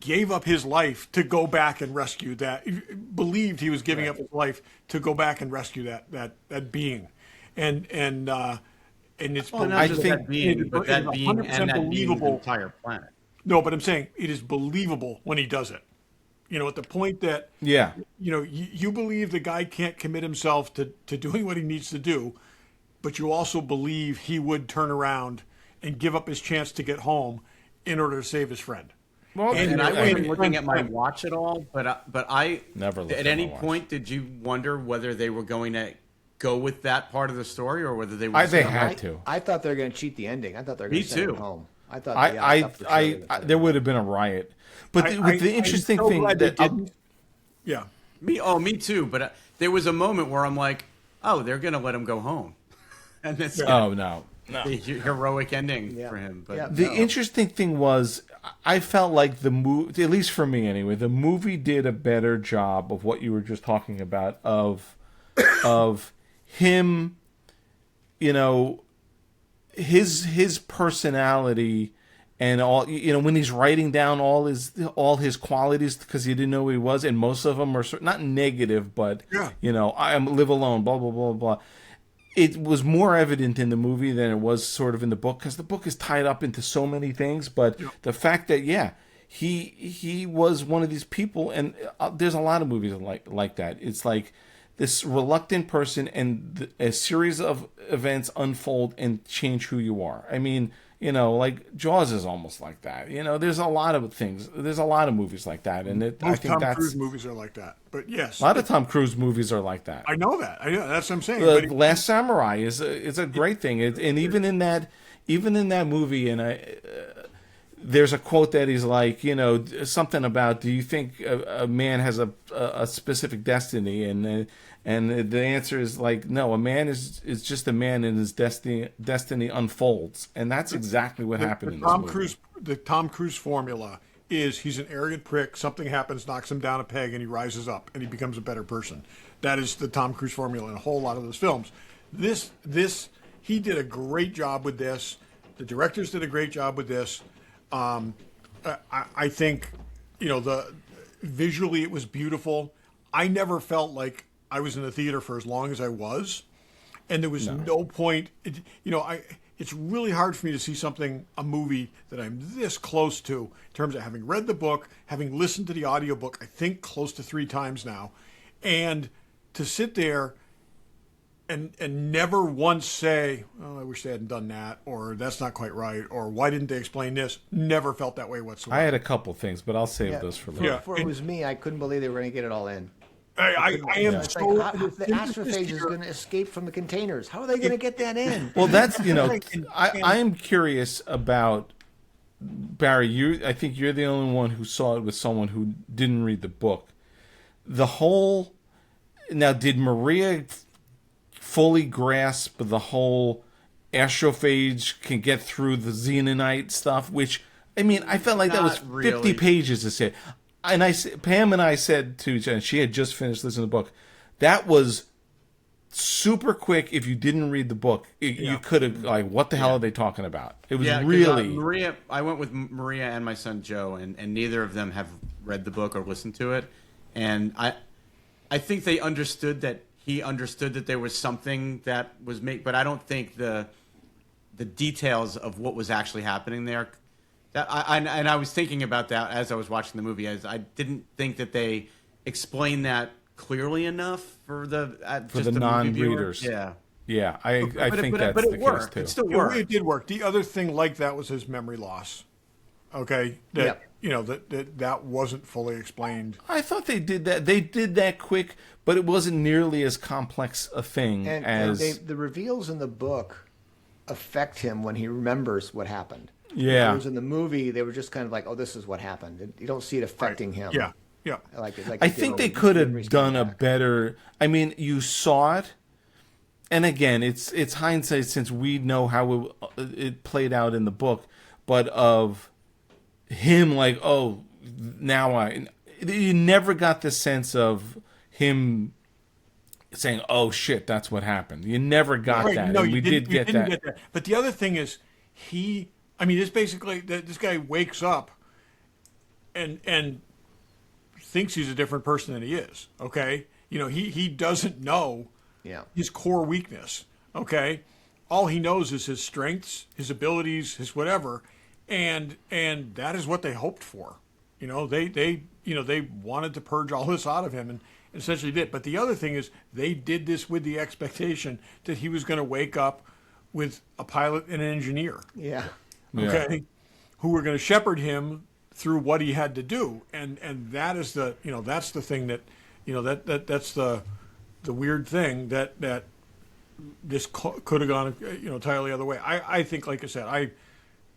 gave up his life to go back and rescue that. He believed he was giving up his life to go back and rescue that being, and it's
Well, not
I
just
think-
that being, but that being
100%
and that being the
believable.
entire planet.
No, but I'm saying it is believable when he does it. At the point that
yeah.
you believe the guy can't commit himself to doing what he needs to do, but you also believe he would turn around and give up his chance to get home in order to save his friend.
Well,
And I
and-
wasn't
and-
looking at my watch at all, but I
Never looked
at
at
any
my watch.
point did you wonder whether they were going to go with that part of the story or whether they were? just
They
gonna-
had to.
I thought they were going to cheat the ending. I thought they were going
Me
to send him
too.
home. I thought.
I,
yeah,
I,
thought for sure
I,
they would send him
there
home.
would have been a riot. But the
I'm
interesting
so
thing
glad they
that
didn't. Yeah.
Me too. But there was a moment where I'm like, oh, they're going to let him go home, and that's
oh no.
the heroic ending
Yeah.
for him. But
Yeah.
The interesting thing was, I felt like the movie, at least for me anyway, the movie did a better job of what you were just talking about of him, his personality and all, when he's writing down all his qualities because he didn't know who he was, and most of them are not negative, but
Yeah.
I live alone, blah blah blah blah. It was more evident in the movie than it was sort of in the book, because the book is tied up into so many things. But the fact that he was one of these people, and there's a lot of movies like that. It's like this reluctant person, and a series of events unfold and change who you are. I mean, like Jaws is almost like that. There's a lot of things. There's a lot of movies like that, and I
Most
think
Tom
that's
Cruise movies are like that. But yes,
a lot of Tom Cruise movies are like that.
I know that. I know that's what I'm saying. But
Last Samurai is a great thing, and even in that movie, and there's a quote that he's like, something about, do you think a man has a specific destiny, and the answer is like, no, a man is just a man, and his destiny unfolds, and that's exactly what happened in this movie.
The Tom Cruise formula is he's an arrogant prick. Something happens, knocks him down a peg, and he rises up and he becomes a better person. That is the Tom Cruise formula in a whole lot of those films. This he did a great job with this. The directors did a great job with this. I think, visually it was beautiful. I never felt like I was in the theater for as long as I was, and there was no point. It's really hard for me to see a movie that I'm this close to in terms of having read the book, having listened to the audiobook, I think close to 3 times now, and to sit there and never once say, "Oh, I wish they hadn't done that," or "That's not quite right," or "Why didn't they explain this?" Never felt that way whatsoever.
I had a couple things, but I'll save those for later.
Yeah.
Before it was me, I couldn't believe they were going to get it all in.
I am
It's
so.
like, the astrophage is going to escape from the containers. How are they going to get that in?
Well, that's I am curious about Barry. I think you're the only one who saw it with someone who didn't read the book. Now, did Maria fully grasp the whole astrophage can get through the xenonite stuff? Which, I mean, I felt like that was 50
really.
pages to say. And Pam and I said to each other, she had just finished listening to the book, that was super quick. If you didn't read the book, you could have, like, what the hell are they talking about? It was
'cause,
really...
Maria. I went with Maria and my son Joe, and neither of them have read the book or listened to it. And I think they understood that he understood that there was something that was made, but I don't think the details of what was actually happening there. I was thinking about that as I was watching the movie. As I didn't think that they explained that clearly enough for the
non-readers.
Yeah,
I think that's
but
the
it worked.
case too.
It still worked.
It did work. The other thing like that was his memory loss. Okay, that wasn't fully explained.
I thought they did that. They did that quick, but it wasn't nearly as complex a thing as...
And the reveals in the book affect him when he remembers what happened.
Yeah.
Whereas in the movie, they were just kind of like, "Oh, this is what happened." You don't see it affecting him.
Yeah.
I think they could have done a better... I mean, you saw it, and again, it's hindsight since we know how it played out in the book, but of him like, oh, now you never got the sense of him saying, "Oh shit, that's what happened." You never got that.
No,
and we did get that.
But the other thing is, it's basically that this guy wakes up and thinks he's a different person than he is. Okay, he doesn't know his core weakness. Okay, all he knows is his strengths, his abilities, his whatever, and that is what they hoped for. They wanted to purge all this out of him, and essentially did. But the other thing is, they did this with the expectation that he was going to wake up with a pilot and an engineer.
Yeah.
Okay, who were going to shepherd him through what he had to do, and that is that's the thing that that's the weird thing that this could have gone entirely other way. I think, like I said, I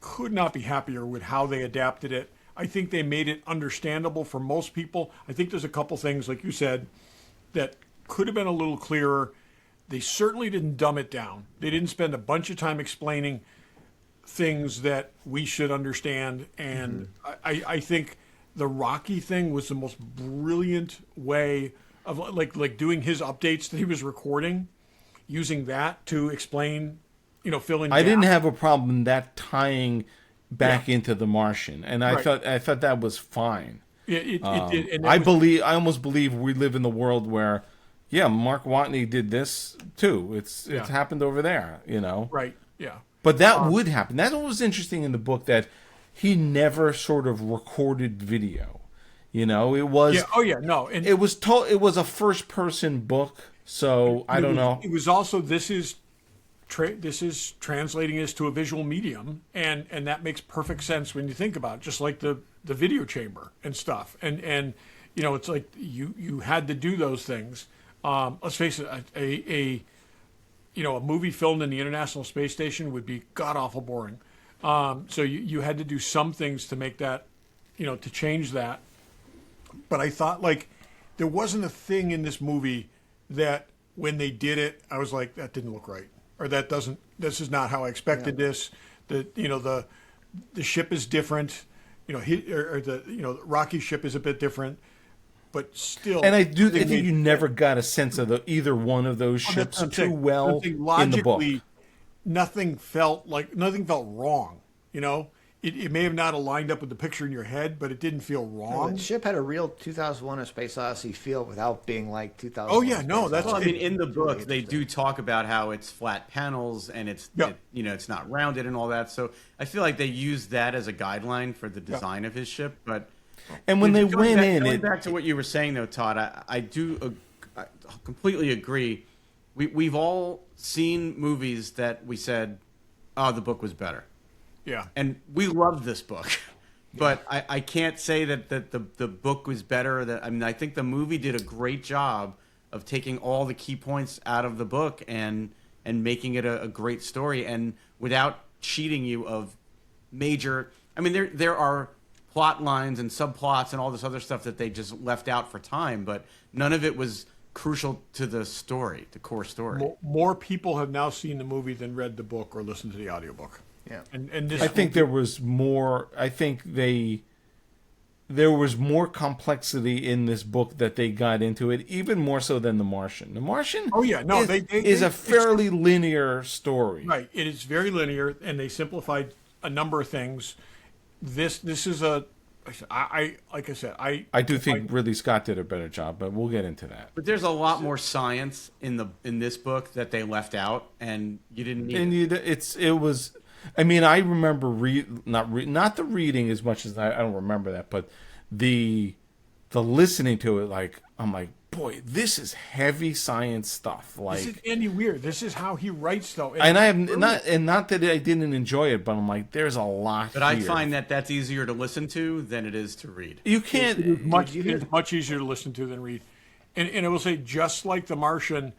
could not be happier with how they adapted it. I think they made it understandable for most people. I think there's a couple things, like you said, that could have been a little clearer. They certainly didn't dumb it down. They didn't spend a bunch of time explaining things that we should understand. And I think the Rocky thing was the most brilliant way of like doing his updates that he was recording, using that to explain, fill in.
I didn't have a problem that tying back into The Martian, and I thought that was fine. I almost believe we live in the world where, Mark Watney did this too. It's happened over there,
Right. Yeah.
But that would happen. That's what was interesting in the book, that he never sort of recorded video. It was.
Yeah. Oh yeah. No. And
it was it was a first person book, so I don't know.
It was also this is translating this to a visual medium, and that makes perfect sense when you think about it. Just like the video chamber and stuff, and it's like you had to do those things. Let's face it, a movie filmed in the International Space Station would be god awful boring. So you had to do some things to make that, to change that. But I thought, like, there wasn't a thing in this movie that when they did it, I was like, that didn't look right, or this is not how I expected this. The ship is different. or the Rocky's ship is a bit different, but still.
And I think you never got a sense of either one of those ships too well in the book.
Nothing felt wrong. It may have not aligned up with the picture in your head, but it didn't feel wrong.
The ship had a real 2001: A Space Odyssey feel without being like 2001.
Oh yeah, no, that's.
Well, I mean, in the book, they do talk about how it's flat panels and it's not rounded and all that. So I feel like they used that as a guideline for the design of his ship. But
when they went in,
going back to what you were saying though, Todd, I completely agree. We've all seen movies that we said, "Oh, the book was better."
Yeah.
And we loved this book. But I can't say that the book was better. I think the movie did a great job of taking all the key points out of the book and making it a great story, and without cheating you of major. I mean, there are plot lines and subplots and all this other stuff that they just left out for time, but none of it was crucial to the story, the core story.
More people have now seen the movie than read the book or listened to the audiobook.
Yeah,
and this
I think there was more. I think there was more complexity in this book that they got into it, even more so than The Martian. The Martian, is a fairly linear story.
Right, it is very linear, and they simplified a number of things. This is a. I
do think Ridley Scott did a better job, but we'll get into that.
But there's a lot more science in this book that they left out, and you didn't need.
It was. I mean, I remember not the reading as much as I don't remember that, but the listening to it. Like, I'm like, boy, this is heavy science stuff. Like,
this is Andy Weir. This is how he writes, though.
And I have not that I didn't enjoy it, but I'm like, there's a lot.
But I find that that's easier to listen to than it is to read.
You can't.
It's much easier to listen to than read. And I will say, just like The Martian,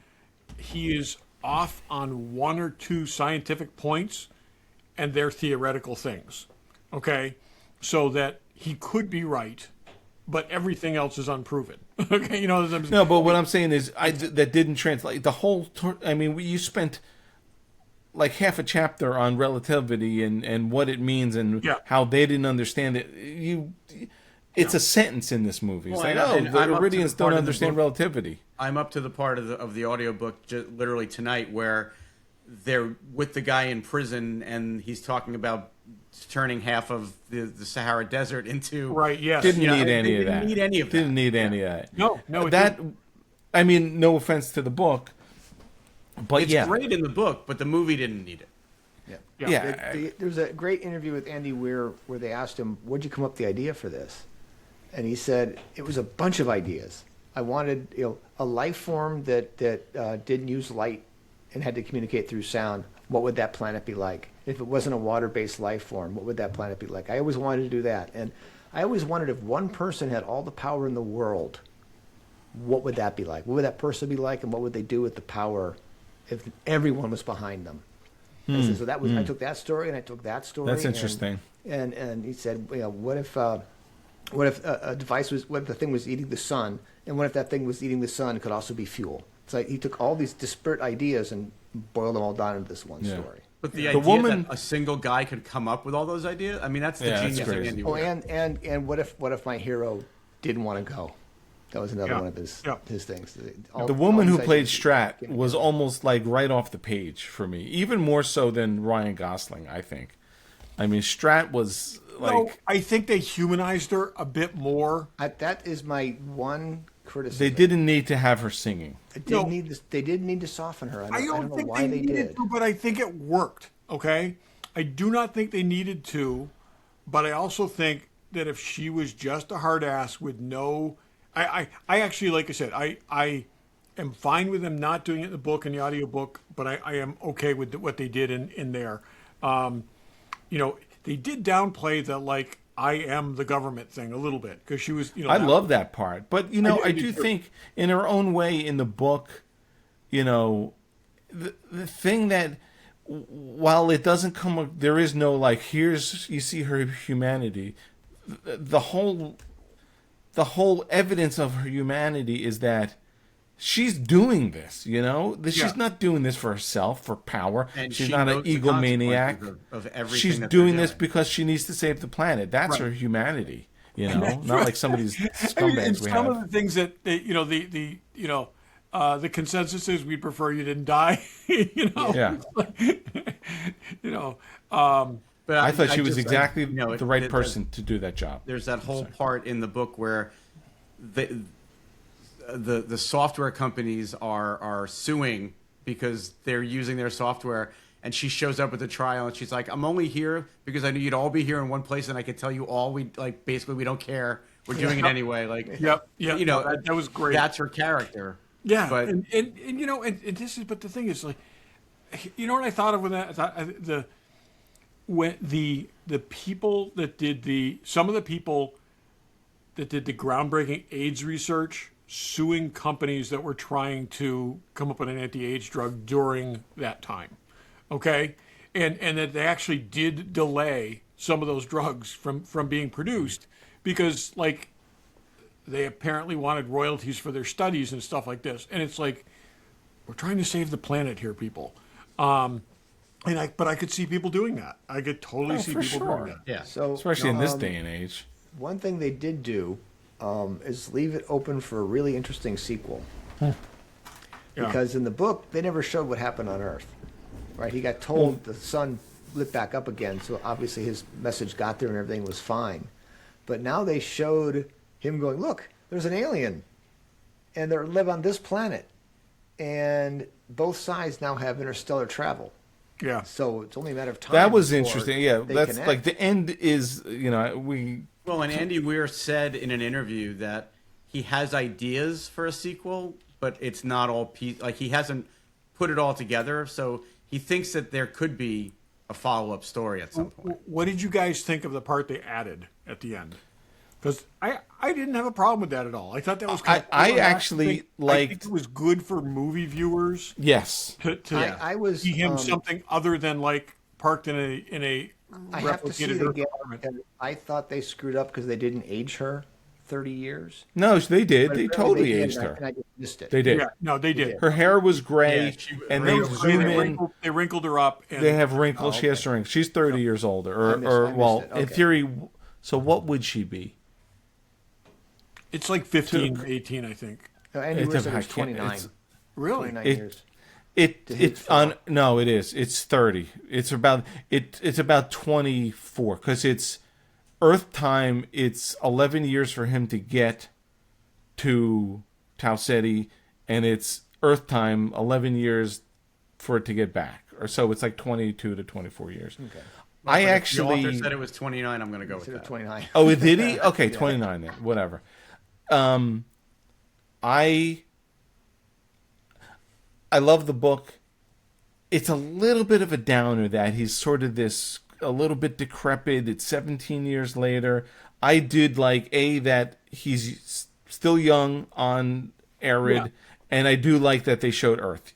he is off on one or two scientific points, and they're theoretical things. Okay, so that he could be right, but everything else is unproven. Okay,
No, but what I'm saying is, that didn't translate the whole. I mean, you spent like half a chapter on relativity and what it means and how they didn't understand it. It's a sentence in this movie. It's the Iridians don't understand relativity.
I'm up to the part of the audiobook literally tonight where they're with the guy in prison and he's talking about turning half of the Sahara Desert into
Didn't need any of that. Didn't need any of that.
No.
I mean, no offense to the book, but
it's great in the book, but the movie didn't need it.
Yeah.
There was a great interview with Andy Weir where they asked him, "Where'd you come up with the idea for this?" And he said, "It was a bunch of ideas. I wanted a life form that didn't use light and had to communicate through sound. What would that planet be like? If it wasn't a water-based life form, what would that planet be like?" I always wanted to do that. And I always wondered, if one person had all the power in the world, what would that be like? What would that person be like, and what would they do with the power if everyone was behind them? So that was I took that story and I took that story.
That's interesting.
And he said, what if a device was, what if the thing was eating the sun, and what if that thing was eating the sun could also be fuel? It's like he took all these disparate ideas and boiled them all down into this one story.
But the idea that a single guy could come up with all those ideas, I mean, that's the genius of Andy Weir.
And what if my hero didn't want to go? That was another one of his things.
The woman who played Strat was almost like right off the page for me, even more so than Ryan Gosling, I think. I mean, Strat was like...
No, I think they humanized her a bit more.
That is my one criticism.
They didn't need to have her singing.
They didn't need to soften her. I don't know
think
why they did.
To, but I think it worked, okay? I do not think they needed to, but I also think that if she was just a hard ass with no... I actually, like I said, I am fine with them not doing it in the book and the audiobook, but I am okay with what they did in there. They did downplay the, like, I am the government thing a little bit, because she was,
I love that part. But, I do think in her own way in the book, the thing that, while it doesn't come, there is no, like, you see her humanity. The whole evidence of her humanity is that she's doing this, you know? She's
Yeah.
not doing this for herself, for power.
And
She's
she
not an
knows the
egomaniac.
consequences of everything
She's
that
doing
they're
this because she needs to save the planet. That's her humanity, you know?
That's
Not
right.
like some of these
I mean,
scumbags
and
we
some
have.
of the things that the consensus is we'd prefer you didn't die.
Yeah.
But
I thought she was
just-
exactly
you know,
the right
it-
person to do that job.
There's that whole part in the book where the software companies are suing because they're using their software, and she shows up at the trial and she's like, I'm only here because I knew you'd all be here in one place and I could tell you all basically we don't care, we're doing it anyway,
Yep.
you know,
that was great.
that's her character.
Yeah,
but
and this is, but the thing is, like, you know what I thought of when that, I thought, when the people that did some of the people that did the groundbreaking AIDS research suing companies that were trying to come up with an anti-AIDS drug during that time, okay, and that they actually did delay some of those drugs from being produced because, like, they apparently wanted royalties for their studies and stuff like this. And it's like, we're trying to save the planet here, people. But I could see people doing that. I could totally see
for
people
sure.
doing that.
Yeah.
So
Especially in this day and age.
one thing they did do is leave it open for a really interesting sequel.
Yeah.
Because in the book, they never showed what happened on Earth. Right? He got told the sun lit back up again, so obviously his message got there and everything was fine. But now they showed him going, look, there's an alien, and they live on this planet. And both sides now have interstellar travel.
Yeah.
So it's only a matter of time.
That was
before
interesting. Yeah,
they
that's
connect.
like the end is, you know, we.
Well, and Andy Weir said in an interview that he has ideas for a sequel, but it's not all like he hasn't put it all together. So he thinks that there could be a follow-up story at some point.
What did you guys think of the part they added at the end? Because I didn't have a problem with that at all. I thought that was kind
I
of
actually
I think
liked.
it was good for movie viewers
Yes.
to
I was
see him something other than like parked in a
I have to see
replicated
it
Earth
again.
environment.
And I thought they screwed up because they didn't age her 30 years.
No, they did.
But
They
apparently
totally
did,
aged
and
her.
I just missed it.
They did.
Yeah, no, they did.
Her hair was gray,
Yeah, she-
and
they
they
were-
zoom in.
They wrinkled her up. And
They have wrinkles.
Oh,
She has wrinkles. She's 30 years older,
I missed
well,
it.
in
Okay.
theory. So what would she be?
It's like 15, 18, I think.
No, Andy
It's
Weir
a-
said it was
I can't-
29.
it's-
Really?
29
It-
years.
It's
his
on. No, it is. It's 30. It's about 24 because it's Earth time. It's 11 years for him to get to Tau Ceti, and it's Earth time 11 years for it to get back, or so it's like 22 to 24 years. Okay. I
The author
actually.
said it was 29. I'm going to go with
Instead of
that.
29.
Oh, did he? Okay, 29 then. Whatever. I love the book. It's a little bit of a downer that he's sort of a little bit decrepit. It's 17 years later. I did like that he's still young on Arid,
Yeah.
and I do like that they showed Earth.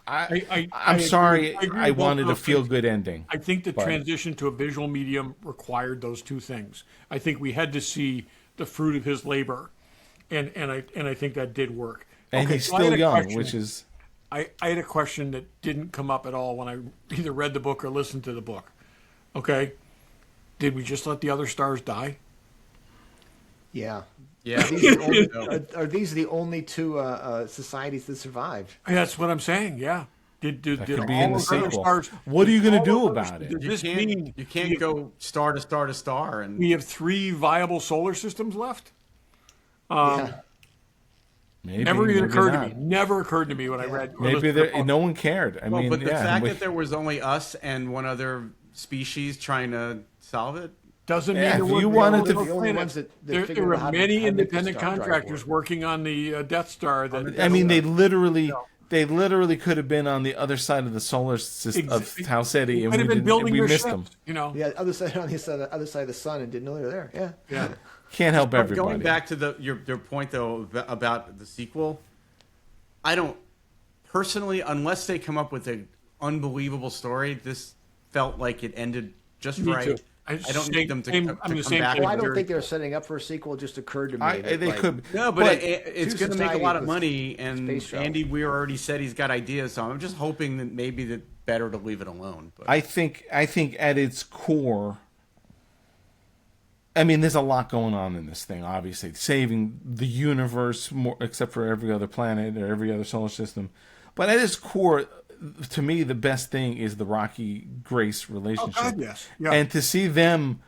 I'm
agree.
sorry.
I agree
I
with both
wanted
of
a
those
feel
things.
good ending.
I think the
But-
transition to a visual medium required those two things. I think we had to see the fruit of his labor, and I think that did work.
And
Okay,
he's
so I had
still
a
young,
question.
which is
I had a question that didn't come up at all when I either read the book or listened to the book. Okay, did we just let the other stars die?
Yeah.
Yeah.
Are these the only two societies that survived?
That's what I'm saying. Yeah. Did
that
did
could be
all
in the
those other
sequel.
stars?
What are you
did
going to
all
do
of those-
about it?
Does
You
this
can't,
mean
you can't go star to star to star and
we have 3 viable solar systems left?
Maybe,
Never even
maybe
occurred
not.
to me. Never occurred to me when I read. or
Maybe
listened to the book.
no one cared. I
well,
mean,
but the
yeah,
fact that there was only us and one other species trying to solve it.
Doesn't
Yeah,
mean
if
there
you
weren't
wanted
other
to-
The only
planets.
ones that
There
figured
were
out how to-
many
how to make the
independent
star drive
contractors
work.
working on the Death Star. That
I mean, they literally could have been on the other side of the solar system of Tau Ceti, and
might have been
and
building
we
their
missed
ships,
them.
you know.
Yeah, other side on the other side of the sun and didn't know they were there. Yeah.
Yeah.
Can't help
But
everybody.
going back to your point though about the sequel, I don't personally, unless they come up with an unbelievable story, this felt like it ended just
Me
right.
too.
I don't need them to come
same
back.
thing.
Well, I
with
don't
their-
think they're setting up for a sequel. It just occurred to me.
They could.
No, but it's
Two
going to make a
Society
lot of
with
money, and
space travel.
Andy Weir already said he's got ideas, so I'm just hoping that maybe that better to leave it alone. But
I think at its core, I mean, there's a lot going on in this thing. Obviously, saving the universe, more except for every other planet or every other solar system. But at its core, to me, the best thing is the Rocky Grace relationship.
Oh, God, yes. Yeah.
And to see them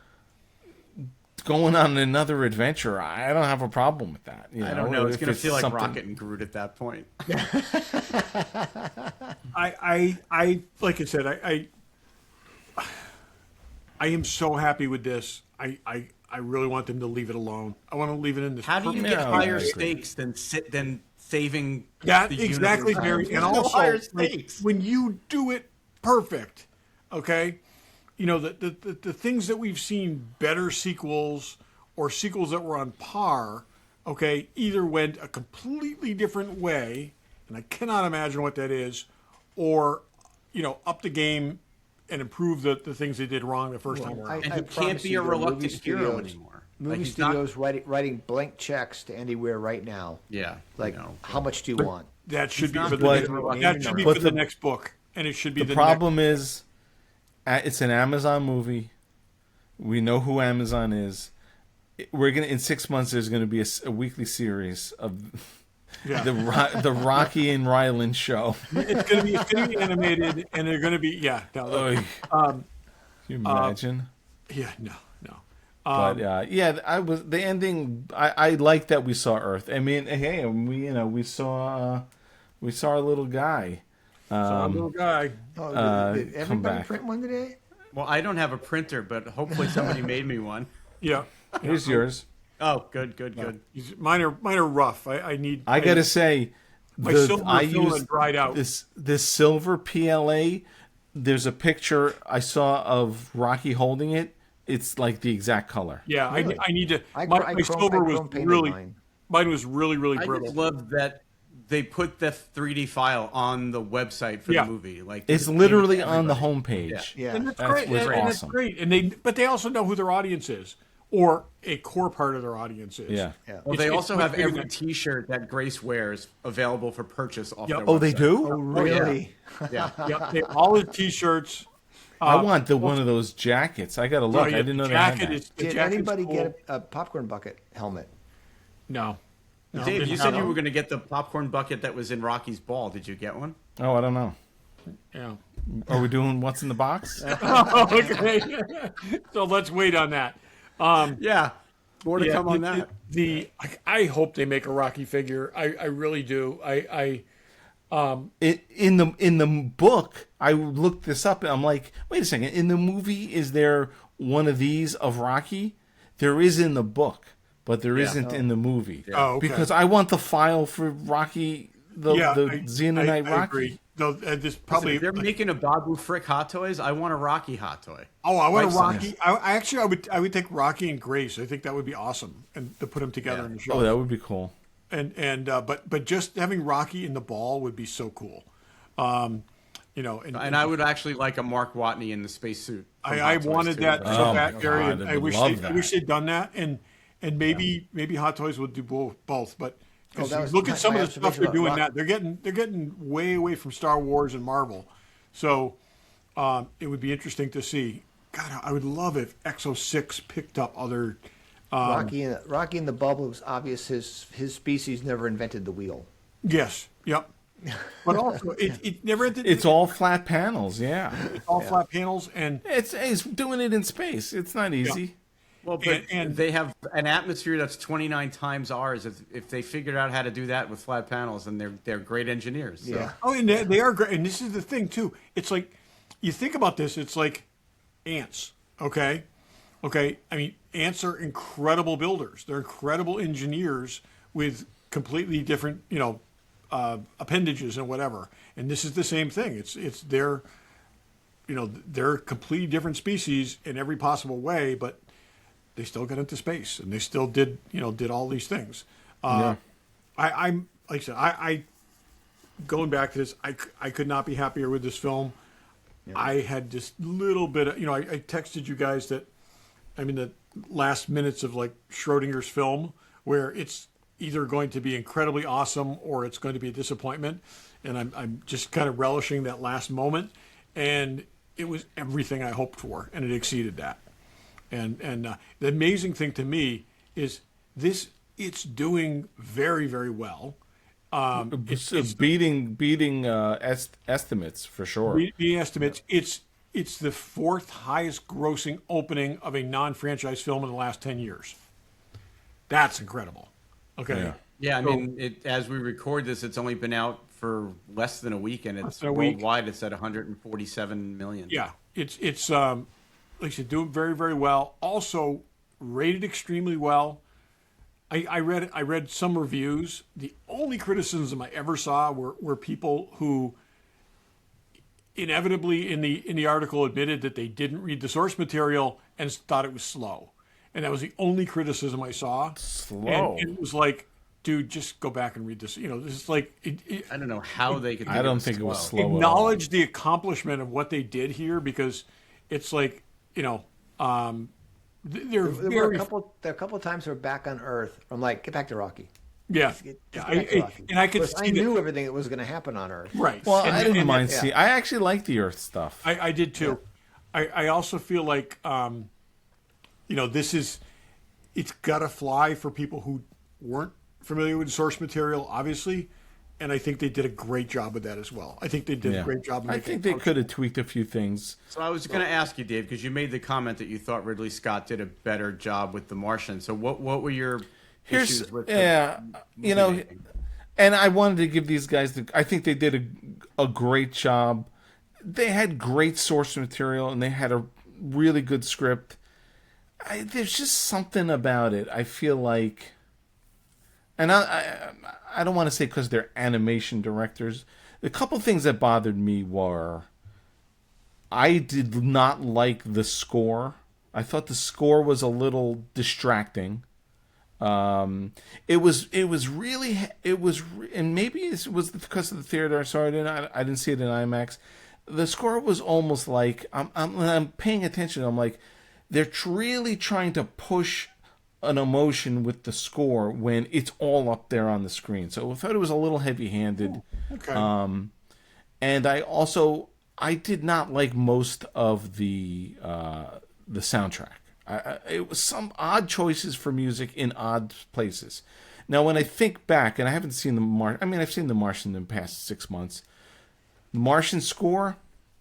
going on another adventure, I don't have a problem with that.
I don't know. It's
if
going to feel like
something-
Rocket and Groot at that point.
I like I said, I am so happy with this. I really want them to leave it alone. I want to leave it in this.
How do you
perfect-
get
No,
higher
I agree.
stakes than saving
that
the
exactly,
universe?
Barry? And
There's no
also,
higher
like,
stakes.
when you do it perfect, okay, you know the things that we've seen better sequels or sequels that were on par, okay, either went a completely different way, and I cannot imagine what that is, or up the game and improve the things they did wrong the first time around.
And
I
he can't
promise
be
you
a
there are movie
reluctant hero
studios-
anymore.
Movie
Like, he's not-
studios writing blank checks to Andy Weir right now.
Yeah.
Like,
you know.
how much do you want?
That should be
not
for the
But-
next,
But
that should be
but
for the
the-
next book, and it should be
The
the
problem is, it's an Amazon movie. We know who Amazon is. We're gonna in 6 months. There's gonna be a weekly series of
Yeah.
the Rocky and Ryland show.
It's going to be animated, and they're going to be
Oy. Can you imagine?
no.
But I was the ending. I like that we saw Earth. I mean, hey, we saw our little guy.
Some little guy.
Oh, did
come
everybody
back.
print one today?
Well, I don't have a printer, but hopefully somebody made me one.
Yeah.
Here's yours.
Oh, good.
Mine are rough. I need.
I gotta say,
My silver
I
filament
used
dried out.
this silver PLA. There's a picture I saw of Rocky holding it. It's like the exact color.
Yeah,
Really?
I need to.
I
My
chrome-
silver was
chrome painted
really.
mine.
Mine was really
I
brittle.
just love that they put the 3D file on the website for
Yeah.
the movie. Like
It's
just gave it
literally
to
on the
everybody.
homepage.
Yeah.
And that's
That
great.
was
And that's
awesome.
great. But they also know who their audience is, or a core part of their audience is.
Yeah.
Yeah.
Well,
It's-
they
it's
also
much
have
bigger
every
than-
T-shirt that Grace wears available for purchase off
Yep.
their
Oh, they
website.
do?
Really?
Yeah.
Yeah, all his T-shirts.
I want one of those jackets. I gotta look. I didn't know
the
they had
jacket
that.
is. The
Did
jacket's
anybody
cool.
get a popcorn bucket helmet?
No.
Dave,
didn't
you said
have
you were
them.
going to get the popcorn bucket that was in Rocky's ball. Did you get one?
Oh, I don't know.
Yeah.
Are we doing what's in the box?
Okay. So let's wait on that.
Yeah. More to
Yeah,
come on that.
I hope they make a Rocky figure. I really do.
In the book, I looked this up and I'm like, wait a second. In the movie, is there one of these of Rocky? There is in the book, but there not in the movie.
Oh, okay.
Because I want the file for Rocky, the Xenonite
I
Rocky.
agree. Though this probably.
If they're making a Babu Frick Hot Toys, I want a Rocky Hot Toy.
Oh, I want a
Like
Rocky. I would take Rocky and Grace. I think that would be awesome, and to put them together in the show.
Oh, that would be cool.
But just having Rocky in the ball would be so cool. And
And I would actually like a Mark Watney in the spacesuit. from
I
Hot Toys,
wanted
too.
that
Oh
so
my
bad, Gary.
God,
And
I
I
would
wish
love
I wish
that.
they'd done that, and maybe Hot Toys would do both. But 'cause
that was
look
my-
at some
my
of the stuff
observation
they're
about
doing
Rock-
now. They're getting way away from Star Wars and Marvel, so it would be interesting to see. God, I would love if X06 picked up other.
Rocky in the bubble. It was obvious his species never invented the wheel.
Yes, yep. But also, it never.
It's all flat panels. Yeah,
all flat panels, and
it's doing it in space. It's not easy.
Well, but
And-
they have an atmosphere that's 29 times ours. If they figured out how to do that with flat panels, then they're great engineers. So.
Yeah.
oh, and they are great. And this is the thing too. It's like you think about this. It's like ants. Okay. I mean, ants are incredible builders. They're incredible engineers with completely different, appendages and whatever. And this is the same thing. It's they're a completely different species in every possible way, but they still got into space and they still did all these things. I'm like I said, I going back to this, I could not be happier with this film. I had this little bit of, I texted you guys that the last minutes of like Schrodinger's film, where it's either going to be incredibly awesome or it's going to be a disappointment. And I'm just kind of relishing that last moment. And it was everything I hoped for, and it exceeded that. And the amazing thing to me is it's doing very, very well.
It's beating estimates for sure.
Beating estimates. It's the fourth highest grossing opening of a non-franchise film in the last 10 years. That's incredible. Okay.
Yeah.
Yeah, I mean, as we record this, it's only been out for less than a week, and it's
a week.
worldwide. It's at 147 million.
Yeah, it's like I said, doing very, very well. Also rated extremely well. I read some reviews. The only criticism I ever saw were people who inevitably in the article admitted that they didn't read the source material and thought it was slow, and that was the only criticism I saw.
Slow.
And it was like, dude, just go back and read this. This is like
I don't know how they could.
I don't think it was slow.
Acknowledge the accomplishment of what they did here, because it's like there
were a couple of times we're back on Earth. I'm like, get back to Rocky.
Yeah,
Get back to Rocky.
and I could.
I knew everything that was going to happen on Earth.
Right.
Well,
and,
I didn't mind
yeah.
seeing. I actually like the Earth stuff.
I did too. Yeah. I also feel like it's got to fly for people who weren't familiar with the source material, obviously, and I think they did a great job with that as well. I think they did a great job.
I think they could have tweaked a few things.
So I was going to ask you, Dave, because you made the comment that you thought Ridley Scott did a better job with The Martian. So what were your issues with
making? And I wanted to give these guys I think they did a great job. They had great source material and they had a really good script. There's just something about it. I feel like, and I don't want to say because they're animation directors. A couple things that bothered me were I did not like the score. I thought the score was a little distracting. It was really, and maybe it was because of the theater I saw it in. I didn't see it in IMAX. The score was almost like I'm paying attention. I'm like, they're really trying to push an emotion with the score when it's all up there on the screen. So I thought it was a little heavy-handed.
Okay.
And I did not like most of the soundtrack. It was some odd choices for music in odd places. Now, when I think back, and I haven't seen I've seen The Martian in the past 6 months. The Martian score,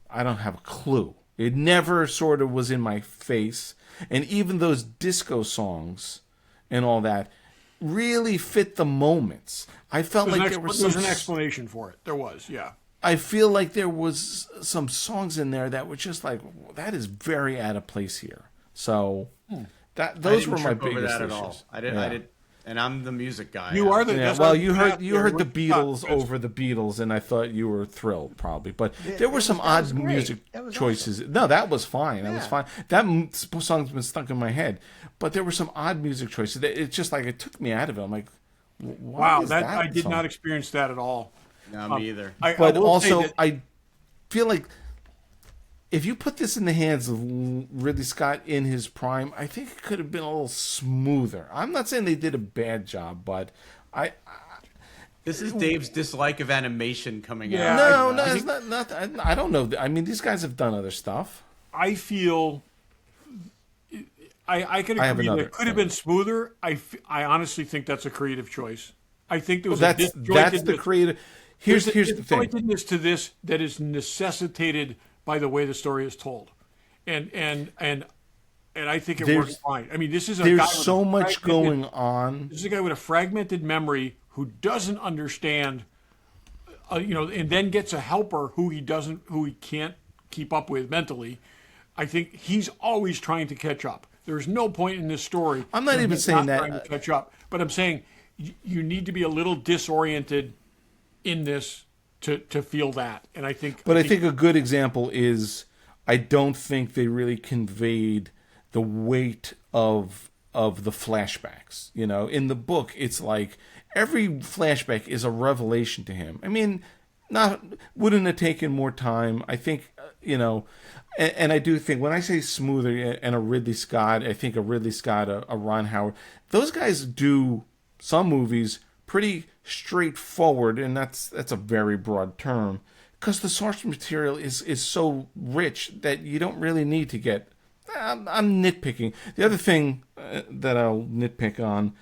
I don't have a clue. It never sort of was in my face. And even those disco songs and all that really fit the moments. I felt like there was
an explanation for it. There was, yeah.
I feel like there was some songs in there that were just like, that is very out of place here. So those were my biggest issues.
I didn't, and I'm the music guy.
You are the
you heard the Beatles over the Beatles, and I thought you were thrilled probably. But there were some odd music choices. Awesome. No, that was fine. That was fine. That song's been stuck in my head. But there were some odd music choices. It's just like it took me out of it. I'm like,
wow, I did not experience that at all.
No, me either.
But also, I feel like if you put this in the hands of Ridley Scott in his prime, I think it could have been a little smoother. I'm not saying they did a bad job, but
this is Dave's dislike of animation coming out.
No, it's not. I don't know. I mean, these guys have done other stuff.
I feel I can agree that it could have been smoother. I honestly think that's a creative choice. I think there was
that's the creative. Here's the thing.
Disjointedness to this that is necessitated by the way the story is told, and I think it works fine. I mean, this is
there's so much going on.
This is a guy with a fragmented memory who doesn't understand, and then gets a helper who he can't keep up with mentally. I think he's always trying to catch up. There's no point in this story.
I'm not even saying that
trying to catch up, but I'm saying you need to be a little disoriented in this to feel that. And I think,
I think a good example is I don't think they really conveyed the weight of the flashbacks. In the book, it's like every flashback is a revelation to him. I mean, wouldn't have taken more time. I think and I do think when I say smoother and a Ridley Scott, I think a Ridley Scott, a Ron Howard, those guys do some movies pretty straightforward, and that's a very broad term, because the source material is so rich that you don't really need to get. I'm nitpicking. The other thing that I'll nitpick on,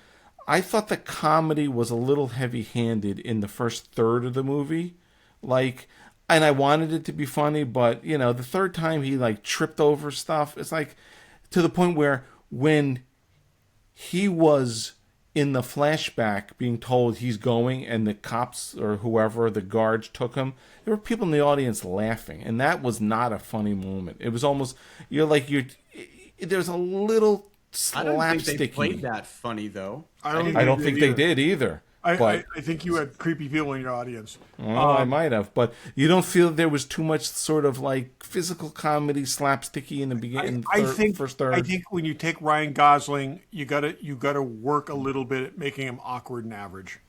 I thought the comedy was a little heavy-handed in the first third of the movie, and I wanted it to be funny, but the third time he tripped over stuff, it's to the point where when he was in the flashback being told he's going, and the cops or whoever, the guards took him, there were people in the audience laughing, and that was not a funny moment. It was almost there's a little slapsticky.
I don't think they played that funny though.
I don't think they did either.
I think you had creepy people in your audience.
Well, I might have, but you don't feel there was too much sort of physical comedy, slapsticky in the beginning. First third.
I think when you take Ryan Gosling, you gotta work a little bit at making him awkward and average,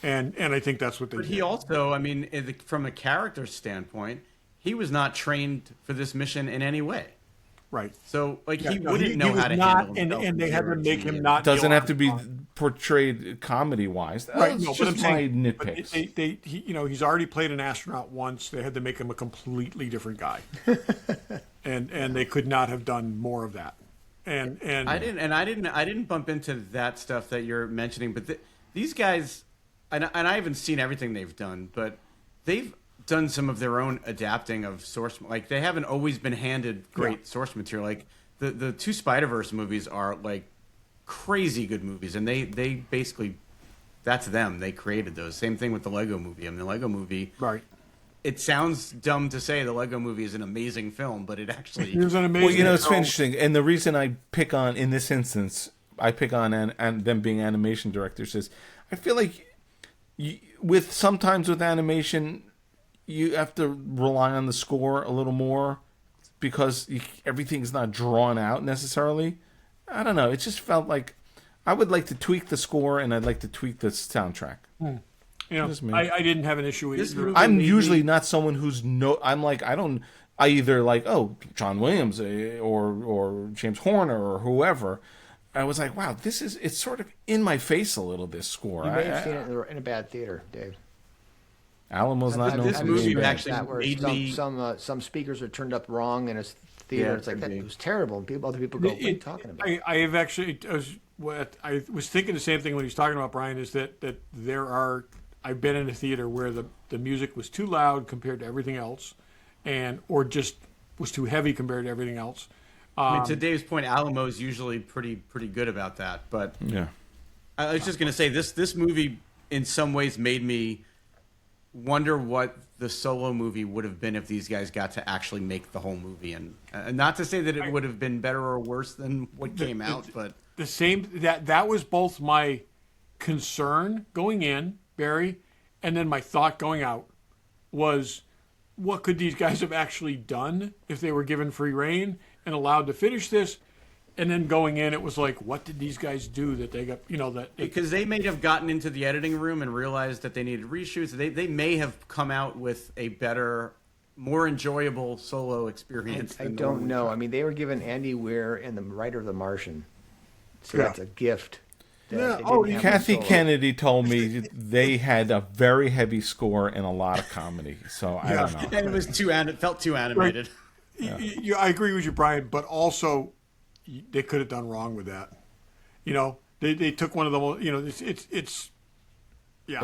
and I think that's what they.
But
did.
he also, from a character standpoint, he was not trained for this mission in any way.
Right.
So he wouldn't know how to handle himself.
And they had to make him not.
Doesn't have to be portrayed comedy wise.
Right.
That's just my nitpicks.
He's already played an astronaut once. They had to make him a completely different guy, and they could not have done more of that. And
I didn't bump into that stuff that you're mentioning. But these guys, and I haven't seen everything they've done, but they've done some of their own adapting of source. They haven't always been handed great source material. The two Spider-Verse movies are crazy good movies, and they basically, that's them. They created those. Same thing with the Lego movie. The Lego movie,
right.
It sounds dumb to say the Lego movie is an amazing film, but it actually
is an amazing.
Well, it's interesting, and the reason I pick on, in this instance, and them being animation directors is, I feel like sometimes with animation, you have to rely on the score a little more because everything's not drawn out necessarily. I don't know. It just felt like I would like to tweak the score, and I'd like to tweak the soundtrack.
I didn't have an issue with it.
I'm usually not someone who's I either John Williams or James Horner or whoever. I was like, wow, it's sort of in my face a little, this score.
You may have seen it in a bad theater, Dave.
Alamo's not known
this
for
movie
being
actually made
some speakers are turned up wrong in a theater. It's it was terrible. And other people go, what are you talking about?
I have actually, I was thinking the same thing when he's talking about, Brian, is that I've been in a theater where the music was too loud compared to everything else, or just was too heavy compared to everything else.
To Dave's point, Alamo's usually pretty good about that. But
yeah,
I was just going to say this movie in some ways made me wonder what the Solo movie would have been if these guys got to actually make the whole movie, and not to say that it would have been better or worse than what came out, but
the same that was both my concern going in, Barry, and then my thought going out was, what could these guys have actually done if they were given free rein and allowed to finish this? And then going in, it was like, what did these guys do that they got,
because they may have gotten into the editing room and realized that they needed reshoots. They may have come out with a better, more enjoyable Solo experience.
I don't know. They were given Andy Weir and the writer of The Martian. So that's a gift.
Kathy Kennedy told me they had a very heavy score and a lot of comedy. So I don't know.
And it felt too animated.
Right. I agree with you, Brian, but also they could have done wrong with that. They took one of the it's yeah.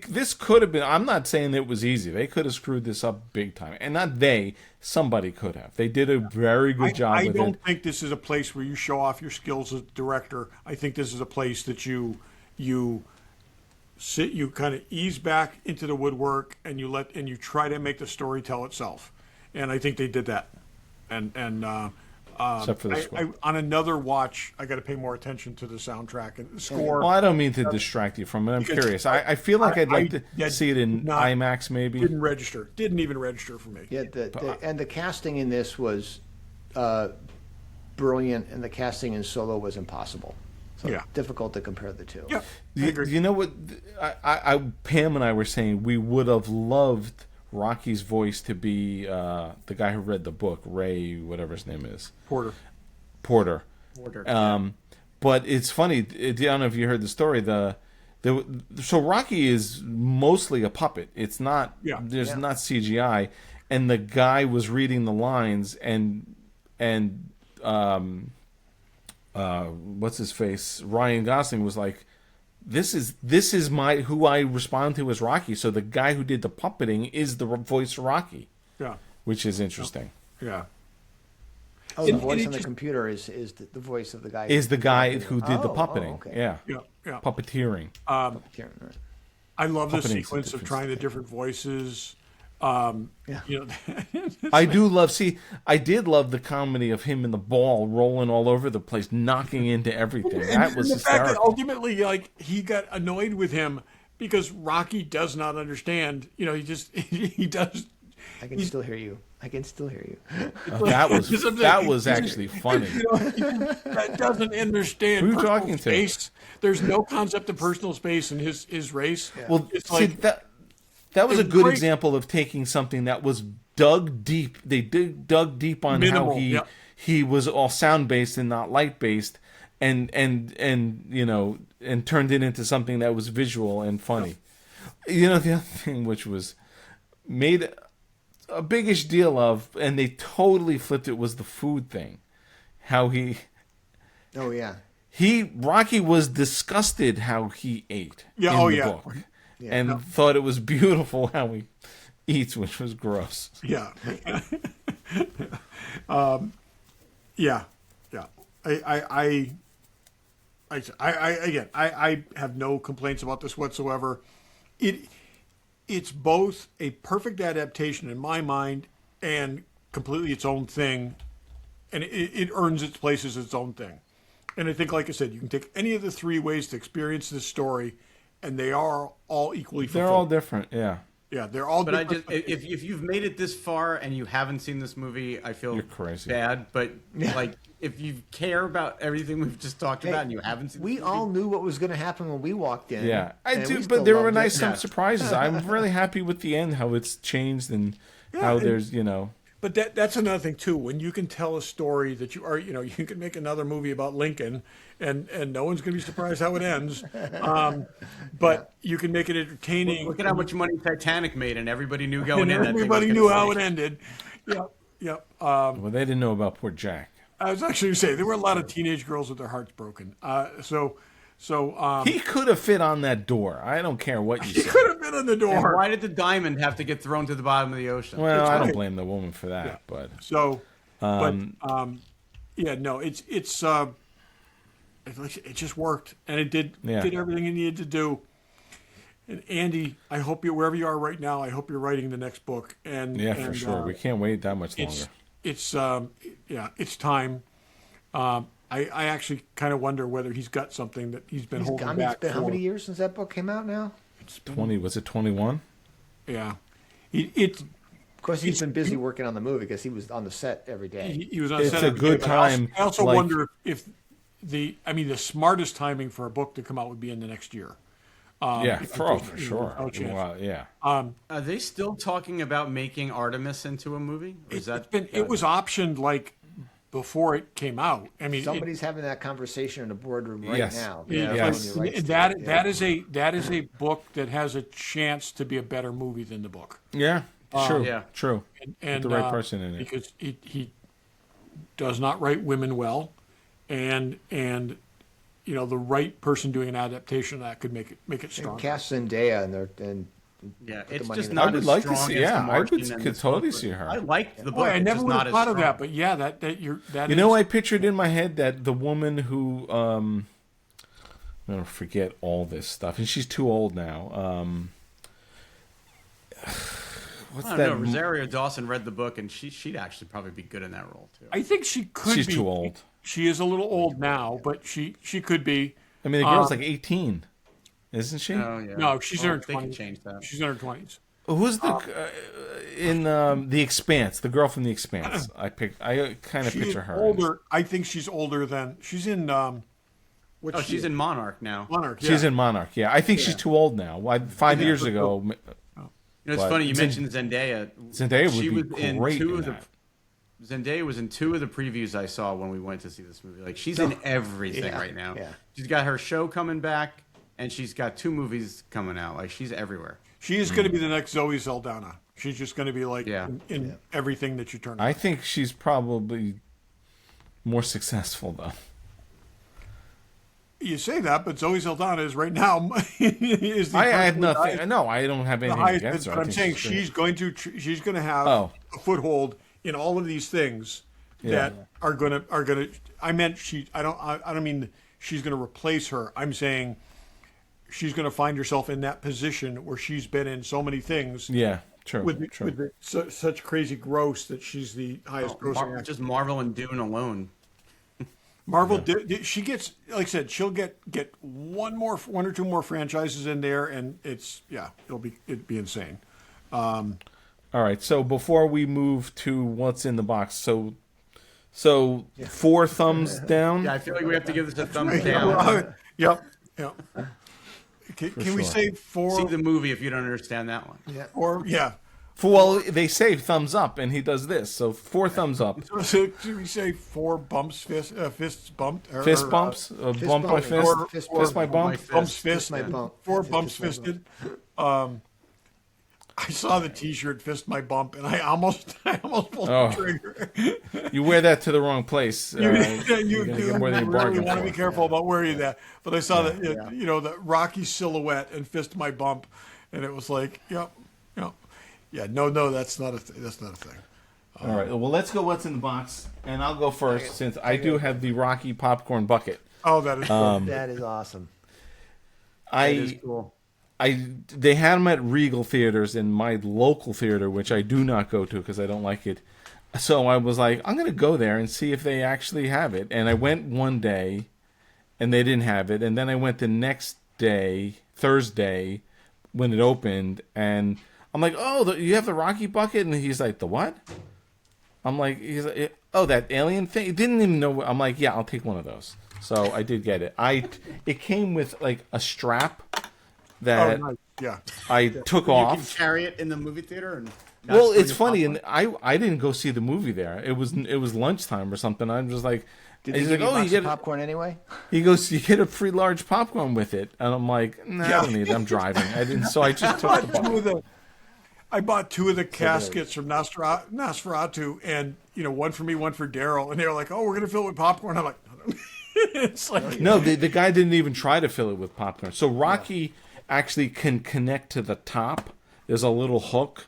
This could have been. I'm not saying it was easy. They could have screwed this up big time, and not somebody could have. They did a very good job. I
don't think this is a place where you show off your skills as a director. I think this is a place that you kind of ease back into the woodwork, and you try to make the story tell itself. And I think they did that.
Except for the score.
On another watch, I got to pay more attention to the soundtrack and the score.
Well, I don't mean to distract you from it. I'm curious. I feel like I'd like to see it in IMAX, maybe.
Didn't even register for me.
Yeah, and the casting in this was brilliant, and the casting in Solo was impossible. So difficult to compare the two.
Yeah,
you know what? Pam and I were saying we would have loved Rocky's voice to be the guy who read the book, Ray, whatever his name is,
Porter.
Porter.
Yeah.
But it's funny. I don't know if you heard the story. So Rocky is mostly a puppet. It's not.
Yeah.
There's not CGI, and the guy was reading the lines, and what's his face? Ryan Gosling was like, This is my who I respond to as Rocky. So the guy who did the puppeting is the voice of Rocky.
Yeah.
Which is interesting.
Yeah.
Oh, the voice on the computer is the voice of the guy.
Is the guy who did the
Oh,
puppeting.
okay.
Yeah.
Yeah. Yeah.
Puppeteering.
Right.
I love the
Puppeting's a
sequence of
different
trying the different voices.
Yeah.
You know,
I did love the comedy of him in the ball rolling all over the place, knocking into everything. That was
the fact that
hysterical.
ultimately, like, he got annoyed with him because Rocky does not understand. You know, he does.
I can still hear you.
That was actually funny.
You know, that doesn't understand.
Who are you
personal
talking to?
space. There's no concept of personal space in his race.
Well,
it's
see,
like
that was
it
a
was
good
great.
example of taking something that was dug deep. They dug deep on
Minimal,
how
yep.
he was all sound based and not light based, and you know, and turned it into something that was visual and funny. You know, the other thing which was made a biggish deal of, and they totally flipped it, was the food thing. How
Oh yeah.
Rocky was disgusted how he ate
Yeah,
in
oh,
the
yeah.
book, and thought it was beautiful how he eats, which was gross.
Yeah. Yeah. I have no complaints about this whatsoever. It's both a perfect adaptation in my mind and completely its own thing, and it earns its place as its own thing. And I think, like I said, you can take any of the three ways to experience this story, and they are all equally fulfilling.
They're all different, yeah.
Yeah, they're all
But
different.
if you've made it this far and you haven't seen this movie, I feel
You're crazy.
bad. But like, if you care about everything we've just talked about and you haven't seen,
We
this movie,
all knew what was going to happen when we walked in.
Yeah, I
and we
do,
still
but there were
loved it.
nice some
Yeah.
surprises. I'm really happy with the end, how it's changed, and how
and-
there's, you know,
But that's another thing too. When you can tell a story that you are, you know, you can make another movie about Lincoln, and no one's going to be surprised how it ends. But you can make it entertaining.
look at how much money Titanic made, and everybody knew going
and
in. That thing was
everybody
gonna
knew how it
sink.
ended. Yep, yep.
well, they didn't know about poor Jack.
I was actually going to say there were a lot of teenage girls with their hearts broken. So
He could have fit on that door. I don't care what you
he
say.
could have been on the
And
door.
why did the diamond have to get thrown to the bottom of the ocean?
Well, I don't
right.
blame the woman for that, but
So, yeah, no, it just worked, and it did everything it needed to do. And Andy, I hope you, wherever you are right now, I hope you're writing the next book. And
yeah, for sure. We can't wait that much longer.
It's time. I actually kind of wonder whether he's got something that he's been holding back.
It's been how many years since that book came out now?
20, was it 21?
Yeah,
Of course, he's been busy working on the movie because he was on the set every day.
he was on
It's
set
a
every
good
day, but I
time,
also
like-
wonder if the smartest timing for a book to come out would be in the next year.
Yeah,
if
for
there's,
sure.
no chance.
Well, yeah.
Are they still talking about making Artemis into a movie? Or is that
It was optioned like before it came out. I mean,
Somebody's having that conversation in the boardroom right
Yes.
now.
Yeah.
That's when you write
that
stuff.
that is a book that has a chance to be a better movie than the book.
Yeah, true.
Yeah.
True.
And
With the right person in it.
because he does not write women well, and you know, the right person doing an adaptation of that could make it strong.
Cast Zendaya and
Yeah,
the
it's
money
just
in
not
I would
as
like to
strong
see-
as
yeah,
The
I
Martian
could
and this
totally
book,
see her.
I liked the book.
Boy, I
it's
never
just
would
not
have
as
thought of
strong.
that, but yeah, that
You know, I pictured in my head that the woman who I'm gonna forget all this stuff, and she's too old now. What's
I don't
that?
know. Rosario Dawson read the book, and she'd actually probably be good in that role too.
I think she could
She's
be.
too old.
She is a little old now, but she could be.
I mean, the girl's like 18, isn't she?
Oh yeah.
No, she's in her
They can
20s.
change that.
She's in her 20s.
Who's the in The Expanse? The girl from The Expanse. I kind of
She's
picture her.
older. I think she's older than she's in. What's
Oh,
she
she's in Monarch now.
Monarch.
She's
yeah.
in Monarch. Yeah, I think she's too old now. 5 years ago.
You know, it's
But
funny you mentioned Zendaya.
Zendaya
She
would
was
be
in
great
two
in
of the
that.
Zendaya was in 2 of the previews I saw when we went to see this movie. Like, she's in everything
Yeah,
right now.
yeah.
She's got her show coming back, and she's got 2 movies coming out. Like, she's everywhere.
She is going to be the next Zoe Saldana. She's just going to be like
Yeah.
in everything that you turn.
I think she's probably more successful though.
You say that, but Zoe Saldana is right now is the
I have
person
nothing. No, I don't have
the
anything
highest,
against her.
but
I
I'm
think
saying
great.
she's going to have
Oh.
a foothold in all of these things that are going to. I meant I don't mean she's going to replace her. I'm saying she's going to find herself in that position where she's been in so many things.
Yeah, true.
With such crazy gross that she's the highest grossing actor.
Just Marvel and Dune alone.
Marvel, she gets, like I said, she'll get one or two more franchises in there, and it'd be insane.
All right. So before we move to what's in the box, so 4 thumbs down.
Yeah, I feel like we have to give this a thumbs down.
Yep. Can we
sure.
say
See
4?
the movie if you don't understand that one.
Yeah.
Or yeah.
Well, they say thumbs up, and he does this. So 4 thumbs up.
So should we say 4 bumps, fists bumped?
Fist bumps, bump my
bump,
fist,
or
fist my bump.
Bumps fist.
my bump.
4
Fist
bumps
my
fisted. I saw the T-shirt "Fist My Bump" and I almost pulled
Oh.
the trigger.
You wear that to the wrong place.
You
you're gonna
do
get more than you
really
bargained
want to be
for.
careful about wearing that. But I saw that the Rocky silhouette and "Fist My Bump," and it was like, no, that's not a that's not a thing.
All right. Well, let's go. What's in the box? And I'll go first since I do have the Rocky popcorn bucket.
Oh, that is cool.
That is awesome.
That is cool.
They had them at Regal theaters in my local theater, which I do not go to because I don't like it. So I was like, I'm going to go there and see if they actually have it. And I went one day, and they didn't have it. And then I went the next day, Thursday, when it opened, and I'm like, oh, you have the Rocky bucket? And he's like, the what? I'm like, oh, that alien thing? He didn't even know. I'm like, yeah, I'll take one of those. So I did get it. It came with like a strap that
nice. Yeah.
I took
You
off.
can carry it in the movie theater and. not
Well,
spill
it's
your
funny,
popcorn.
and I didn't go see the movie there. It was lunchtime or something. I'm just like,
Did they
he's
give
like,
you a
oh,
box
you
of
get.
popcorn anyway?
He goes, you get a free large popcorn with it, and I'm like, no, I don't need it. I'm driving. I didn't. So I just took the popcorn.
I bought 2 of the caskets from Nosferatu, and one for me, one for Daryl, and they were like, "Oh, we're gonna fill it with popcorn." I'm like, "It's like
No, the guy didn't even try to fill it with popcorn. So Rocky actually can connect to the top. There's a little hook,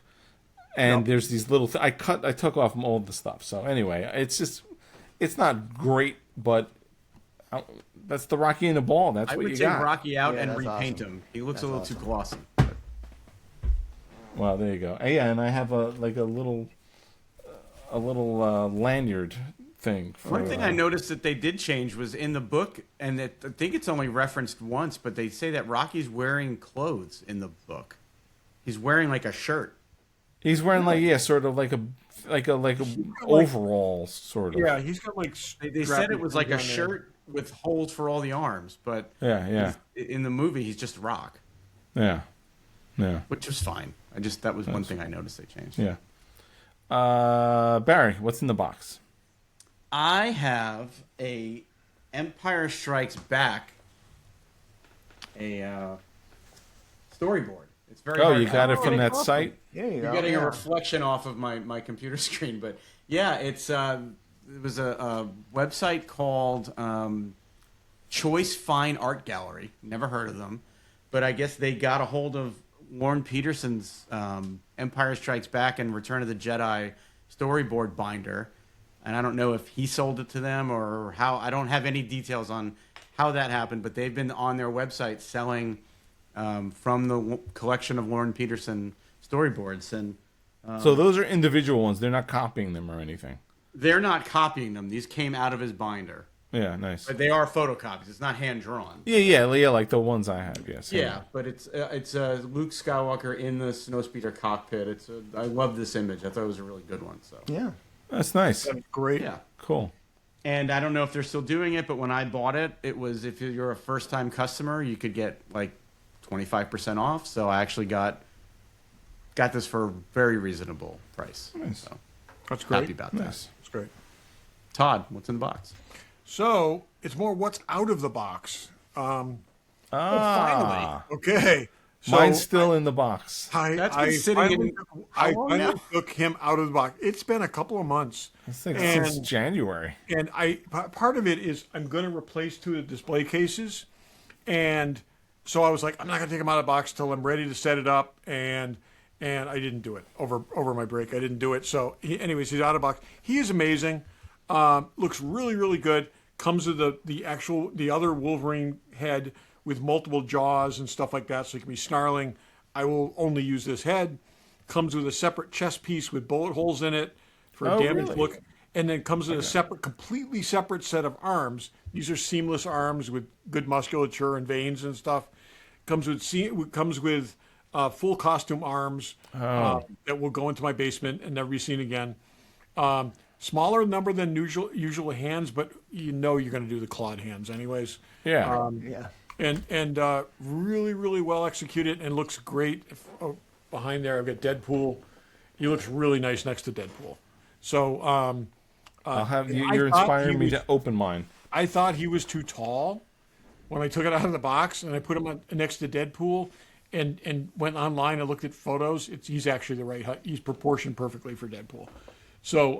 and there's these little. I took off all the stuff. So anyway, it's not great, but that's the Rocky in the ball. That's
I
what
would
you
take
got.
Rocky out
Yeah,
and
that's
repaint
awesome.
him. He looks a little too glossy.
Well, there you go. Yeah, and I have a little lanyard thing. For,
One thing I noticed that they did change was in the book, and I think it's only referenced once, but they say that Rocky's wearing clothes in the book. He's wearing like a shirt.
He's wearing sort of like a overall sort of.
yeah, he's got like
They said it was like a shirt with holes for all the arms, but
Yeah.
in the movie he's just Rock,
Yeah.
which was fine. That was one thing I noticed they changed.
Yeah. Barry, what's in the box?
I have a Empire Strikes Back storyboard. It's very hard
You
to-
got it from that site?
There you
You're
go.
getting
yeah.
a reflection off of my computer screen, but yeah, it was a website called Choice Fine Art Gallery. Never heard of them, but I guess they got a hold of Lauren Peterson's Empire Strikes Back and Return of the Jedi storyboard binder, and I don't know if he sold it to them or how. I don't have any details on how that happened, but they've been on their website selling from the collection of Lauren Peterson storyboards, and
So those are individual ones. They're not copying them or anything.
they're not copying them. These came out of his binder,
Yeah, nice.
but they are photocopies. It's not hand drawn.
Yeah, like the ones I have. Yes.
Yeah, but it's Luke Skywalker in the snowspeeder cockpit. I love this image. I thought it was a really good one. So
Yeah.
That's nice.
That's great.
yeah,
Cool.
and I don't know if they're still doing it, but when I bought it, it was if you're a first time customer, you could get like 25% off. So I actually got got this for a very reasonable price.
Nice.
So
That's great.
happy about that.
Nice.
That's great.
Todd, what's in the box?
So it's more what's out of the box.
Ah,
Okay. So
mine's still in the box.
That's been sitting in-
I
how long
finally
now?
took him out of the box. It's been a couple of months.
I think
And-
since January.
And part of it is I'm going to replace 2 of the display cases, and so I was like, I'm not going to take them out of the box till I'm ready to set it up, and I didn't do it over my break. I didn't do it. So anyways, he's out of the box. He is amazing. Looks really really good. Comes with the other Wolverine head with multiple jaws and stuff like that, so he can be snarling. I will only use this head. Comes with a separate chest piece with bullet holes in it for a damaged
really?
look. And then comes in a completely separate set of arms. These are seamless arms with good musculature and veins and stuff. Comes with full costume arms that will go into my basement and never be seen again. Smaller number than usual hands, but you know you're going to do the clawed hands anyways.
Yeah.
Yeah.
And really really well executed and looks great. Behind there, I've got Deadpool. He looks really nice next to Deadpool. So
I'll have you.
I
You're
thought
inspiring
he
me
was-
to open mine.
I thought he was too tall when I took it out of the box and I put him next to Deadpool and went online and looked at photos. He's actually the right height. He's proportioned perfectly for Deadpool. So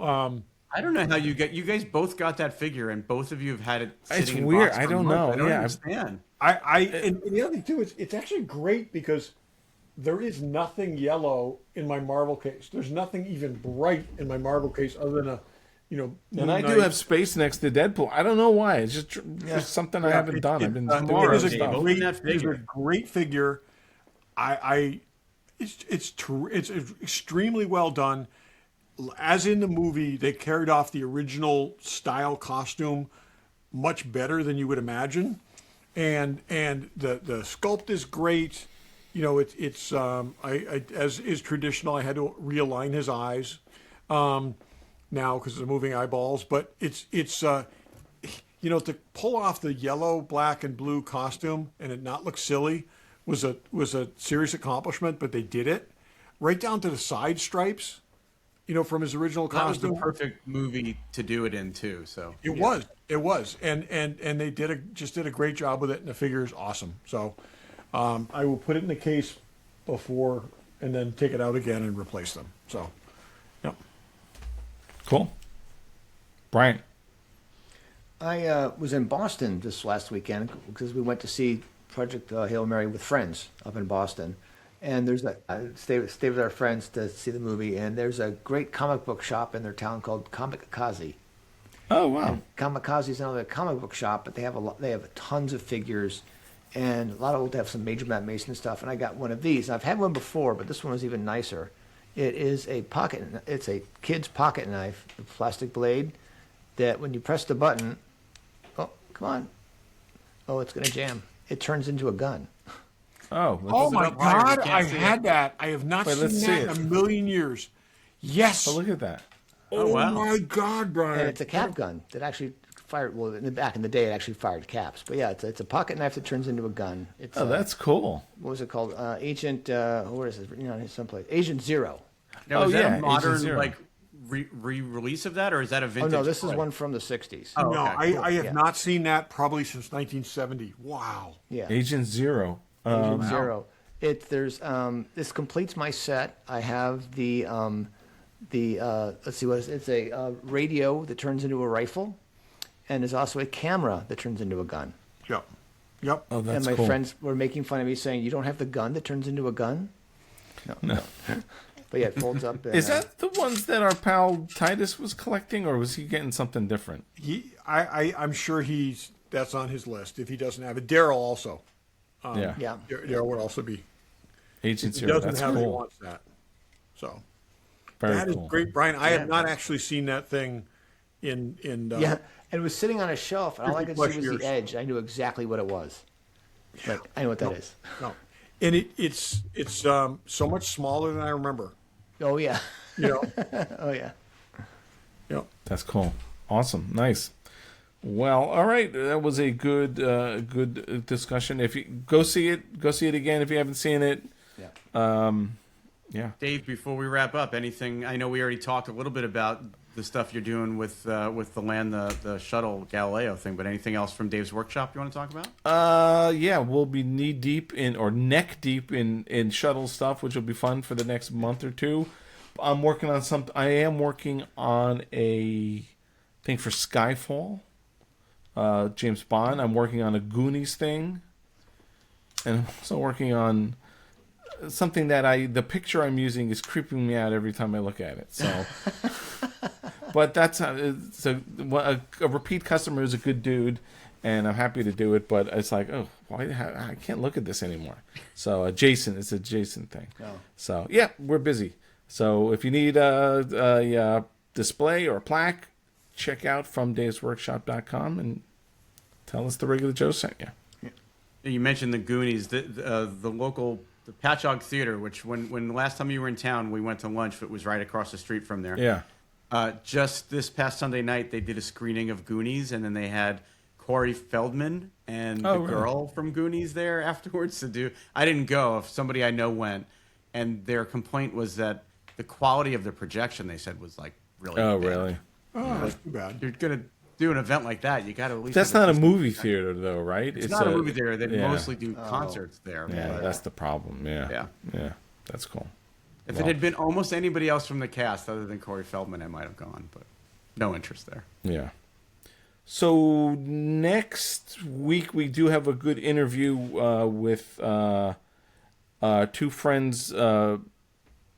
I don't know how you guys both got that figure, and both of you have had it sitting
It's
in
weird.
box
I
for
don't
months.
know.
I don't
Yeah,
understand.
and the other thing too is it's actually great because there is nothing yellow in my Marvel case. There's nothing even bright in my Marvel case other than
And
Moon
I do
Knight.
have space next to Deadpool. I don't know why. It's just something I haven't done. I've been doing
it
other
is a
stuff.
Open
great,
that
it is a
figure.
great figure. It's extremely well done. As in the movie, they carried off the original style costume much better than you would imagine, and the sculpt is great. You know, it's I as is traditional. I had to realign his eyes now because they're moving eyeballs, but it's to pull off the yellow, black, and blue costume and it not look silly was a serious accomplishment. But they did it right down to the side stripes. From his original
That was
costume.
the perfect movie to do it in too. So
It was, and they did a great job with it, and the figure is awesome. So, I will put it in the case before, and then take it out again and replace them. So, yep.
Cool. Brian.
I was in Boston this last weekend because we went to see Project Hail Mary with friends up in Boston. And I stayed with our friends to see the movie, and there's a great comic book shop in their town called Kamikaze.
Oh wow.
Kamikaze is not only a comic book shop, but they have tons of figures, and a lot of they have some Major Matt Mason stuff. And I got one of these. I've had one before, but this one was even nicer. It is it's a kid's pocket knife, a plastic blade, that when you press the button, oh come on, oh it's gonna jam. It turns into a gun.
Oh.
Oh
it
my
up higher,
God!
we can't
I've
see
had
it.
that. I have not
Wait, let's
seen
see
that
it.
in a million years. Yes.
Oh, look at that.
Oh
wow.
my God, Brian!
And it's a cap gun that actually fired. Well, back in the day, it actually fired caps. But yeah, it's a pocket knife that turns into a gun. It's
Oh, that's cool.
what was it called? Agent. Where is it? Someplace. Agent Zero.
Now, is that
yeah,
a
Agent
modern
Zero.
re-release of that, or is that a
Oh
vintage?
no, this is
toy?
one from the '60s.
Oh,
no,
okay,
I have
Yeah.
not seen that probably since 1970. Wow.
Yeah,
Agent Zero.
Agent Zero. This completes my set. I have the let's see what it is. It's a radio that turns into a rifle, and there's also a camera that turns into a gun.
Yep. Yep.
Oh, that's
and my
cool.
friends were making fun of me saying, "You don't have the gun that turns into a gun." No. But yeah, it folds up. And,
Is that the ones that our pal Titus was collecting, or was he getting something different?
I'm sure that's on his list if he doesn't have it. Daryl also.
Yeah.
Yeah.
Daryl would also be.
Agent
He
Zero.
doesn't
That's
have it. He
cool.
wants that. So
Very
that is
cool.
great, Brian. I have not actually seen that thing in.
Yeah, and it was sitting on a shelf, and all I could
50+
see was
years.
the edge. I knew exactly what it was. But I know what that is.
No, and it's so much smaller than I remember.
Oh yeah.
You know.
Oh yeah.
Yep.
That's cool. Awesome. Nice. Well, all right. That was a good discussion. If you go see it again if you haven't seen it.
Yeah.
Yeah.
Dave, before we wrap up, anything? I know we already talked a little bit about the stuff you're doing with the shuttle Galileo thing, but anything else from Dave's workshop you want to talk about?
Yeah, we'll be knee deep in or neck deep in shuttle stuff, which will be fun for the next month or two. I am working on a thing for Skyfall, James Bond. I'm working on a Goonies thing, and I'm also working on something that the picture I'm using is creeping me out every time I look at it. So, but that's a repeat customer is a good dude, and I'm happy to do it. But it's like, oh, I can't look at this anymore. So it's a Jason thing.
Oh.
So yeah, we're busy. So if you need a display or a plaque, check out FromDavesWorkshop.com and tell us the regular Joe sent you.
You mentioned the Goonies, the local Patchogue Theater, which when the last time you were in town, we went to lunch. It was right across the street from there.
Yeah.
Just this past Sunday night, they did a screening of Goonies, and then they had Corey Feldman and the girl from Goonies there afterwards to do. I didn't go. If somebody I know went, and their complaint was that the quality of the projection, they said, was like really bad.
Really?
Oh, that's too bad.
You're gonna do an event like that, you got to at least.
That's not a movie theater, though, right?
It's not a movie theater. They mostly do concerts there.
Yeah,
but,
that's the problem. Yeah. That's cool.
If it had been almost anybody else from the cast other than Corey Feldman, I might have gone, but no interest there.
Yeah. So next week we do have a good interview with two friends,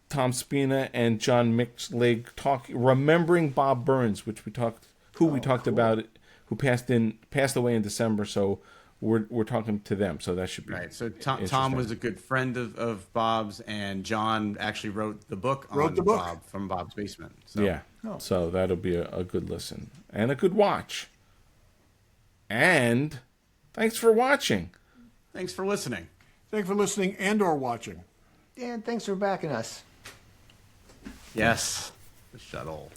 Tom Spina and John Mixlig, remembering Bob Burns, we talked about, who passed away in December. So we're talking to them. So that should be
right. So Tom was a good friend of Bob's, and John actually wrote the book on Bob from Bob's Basement. So.
Yeah. So that'll be a good listen and a good watch. And thanks for watching.
Thanks for listening.
Thanks for listening and/or watching.
And thanks for backing us.
Yes, the shuttle.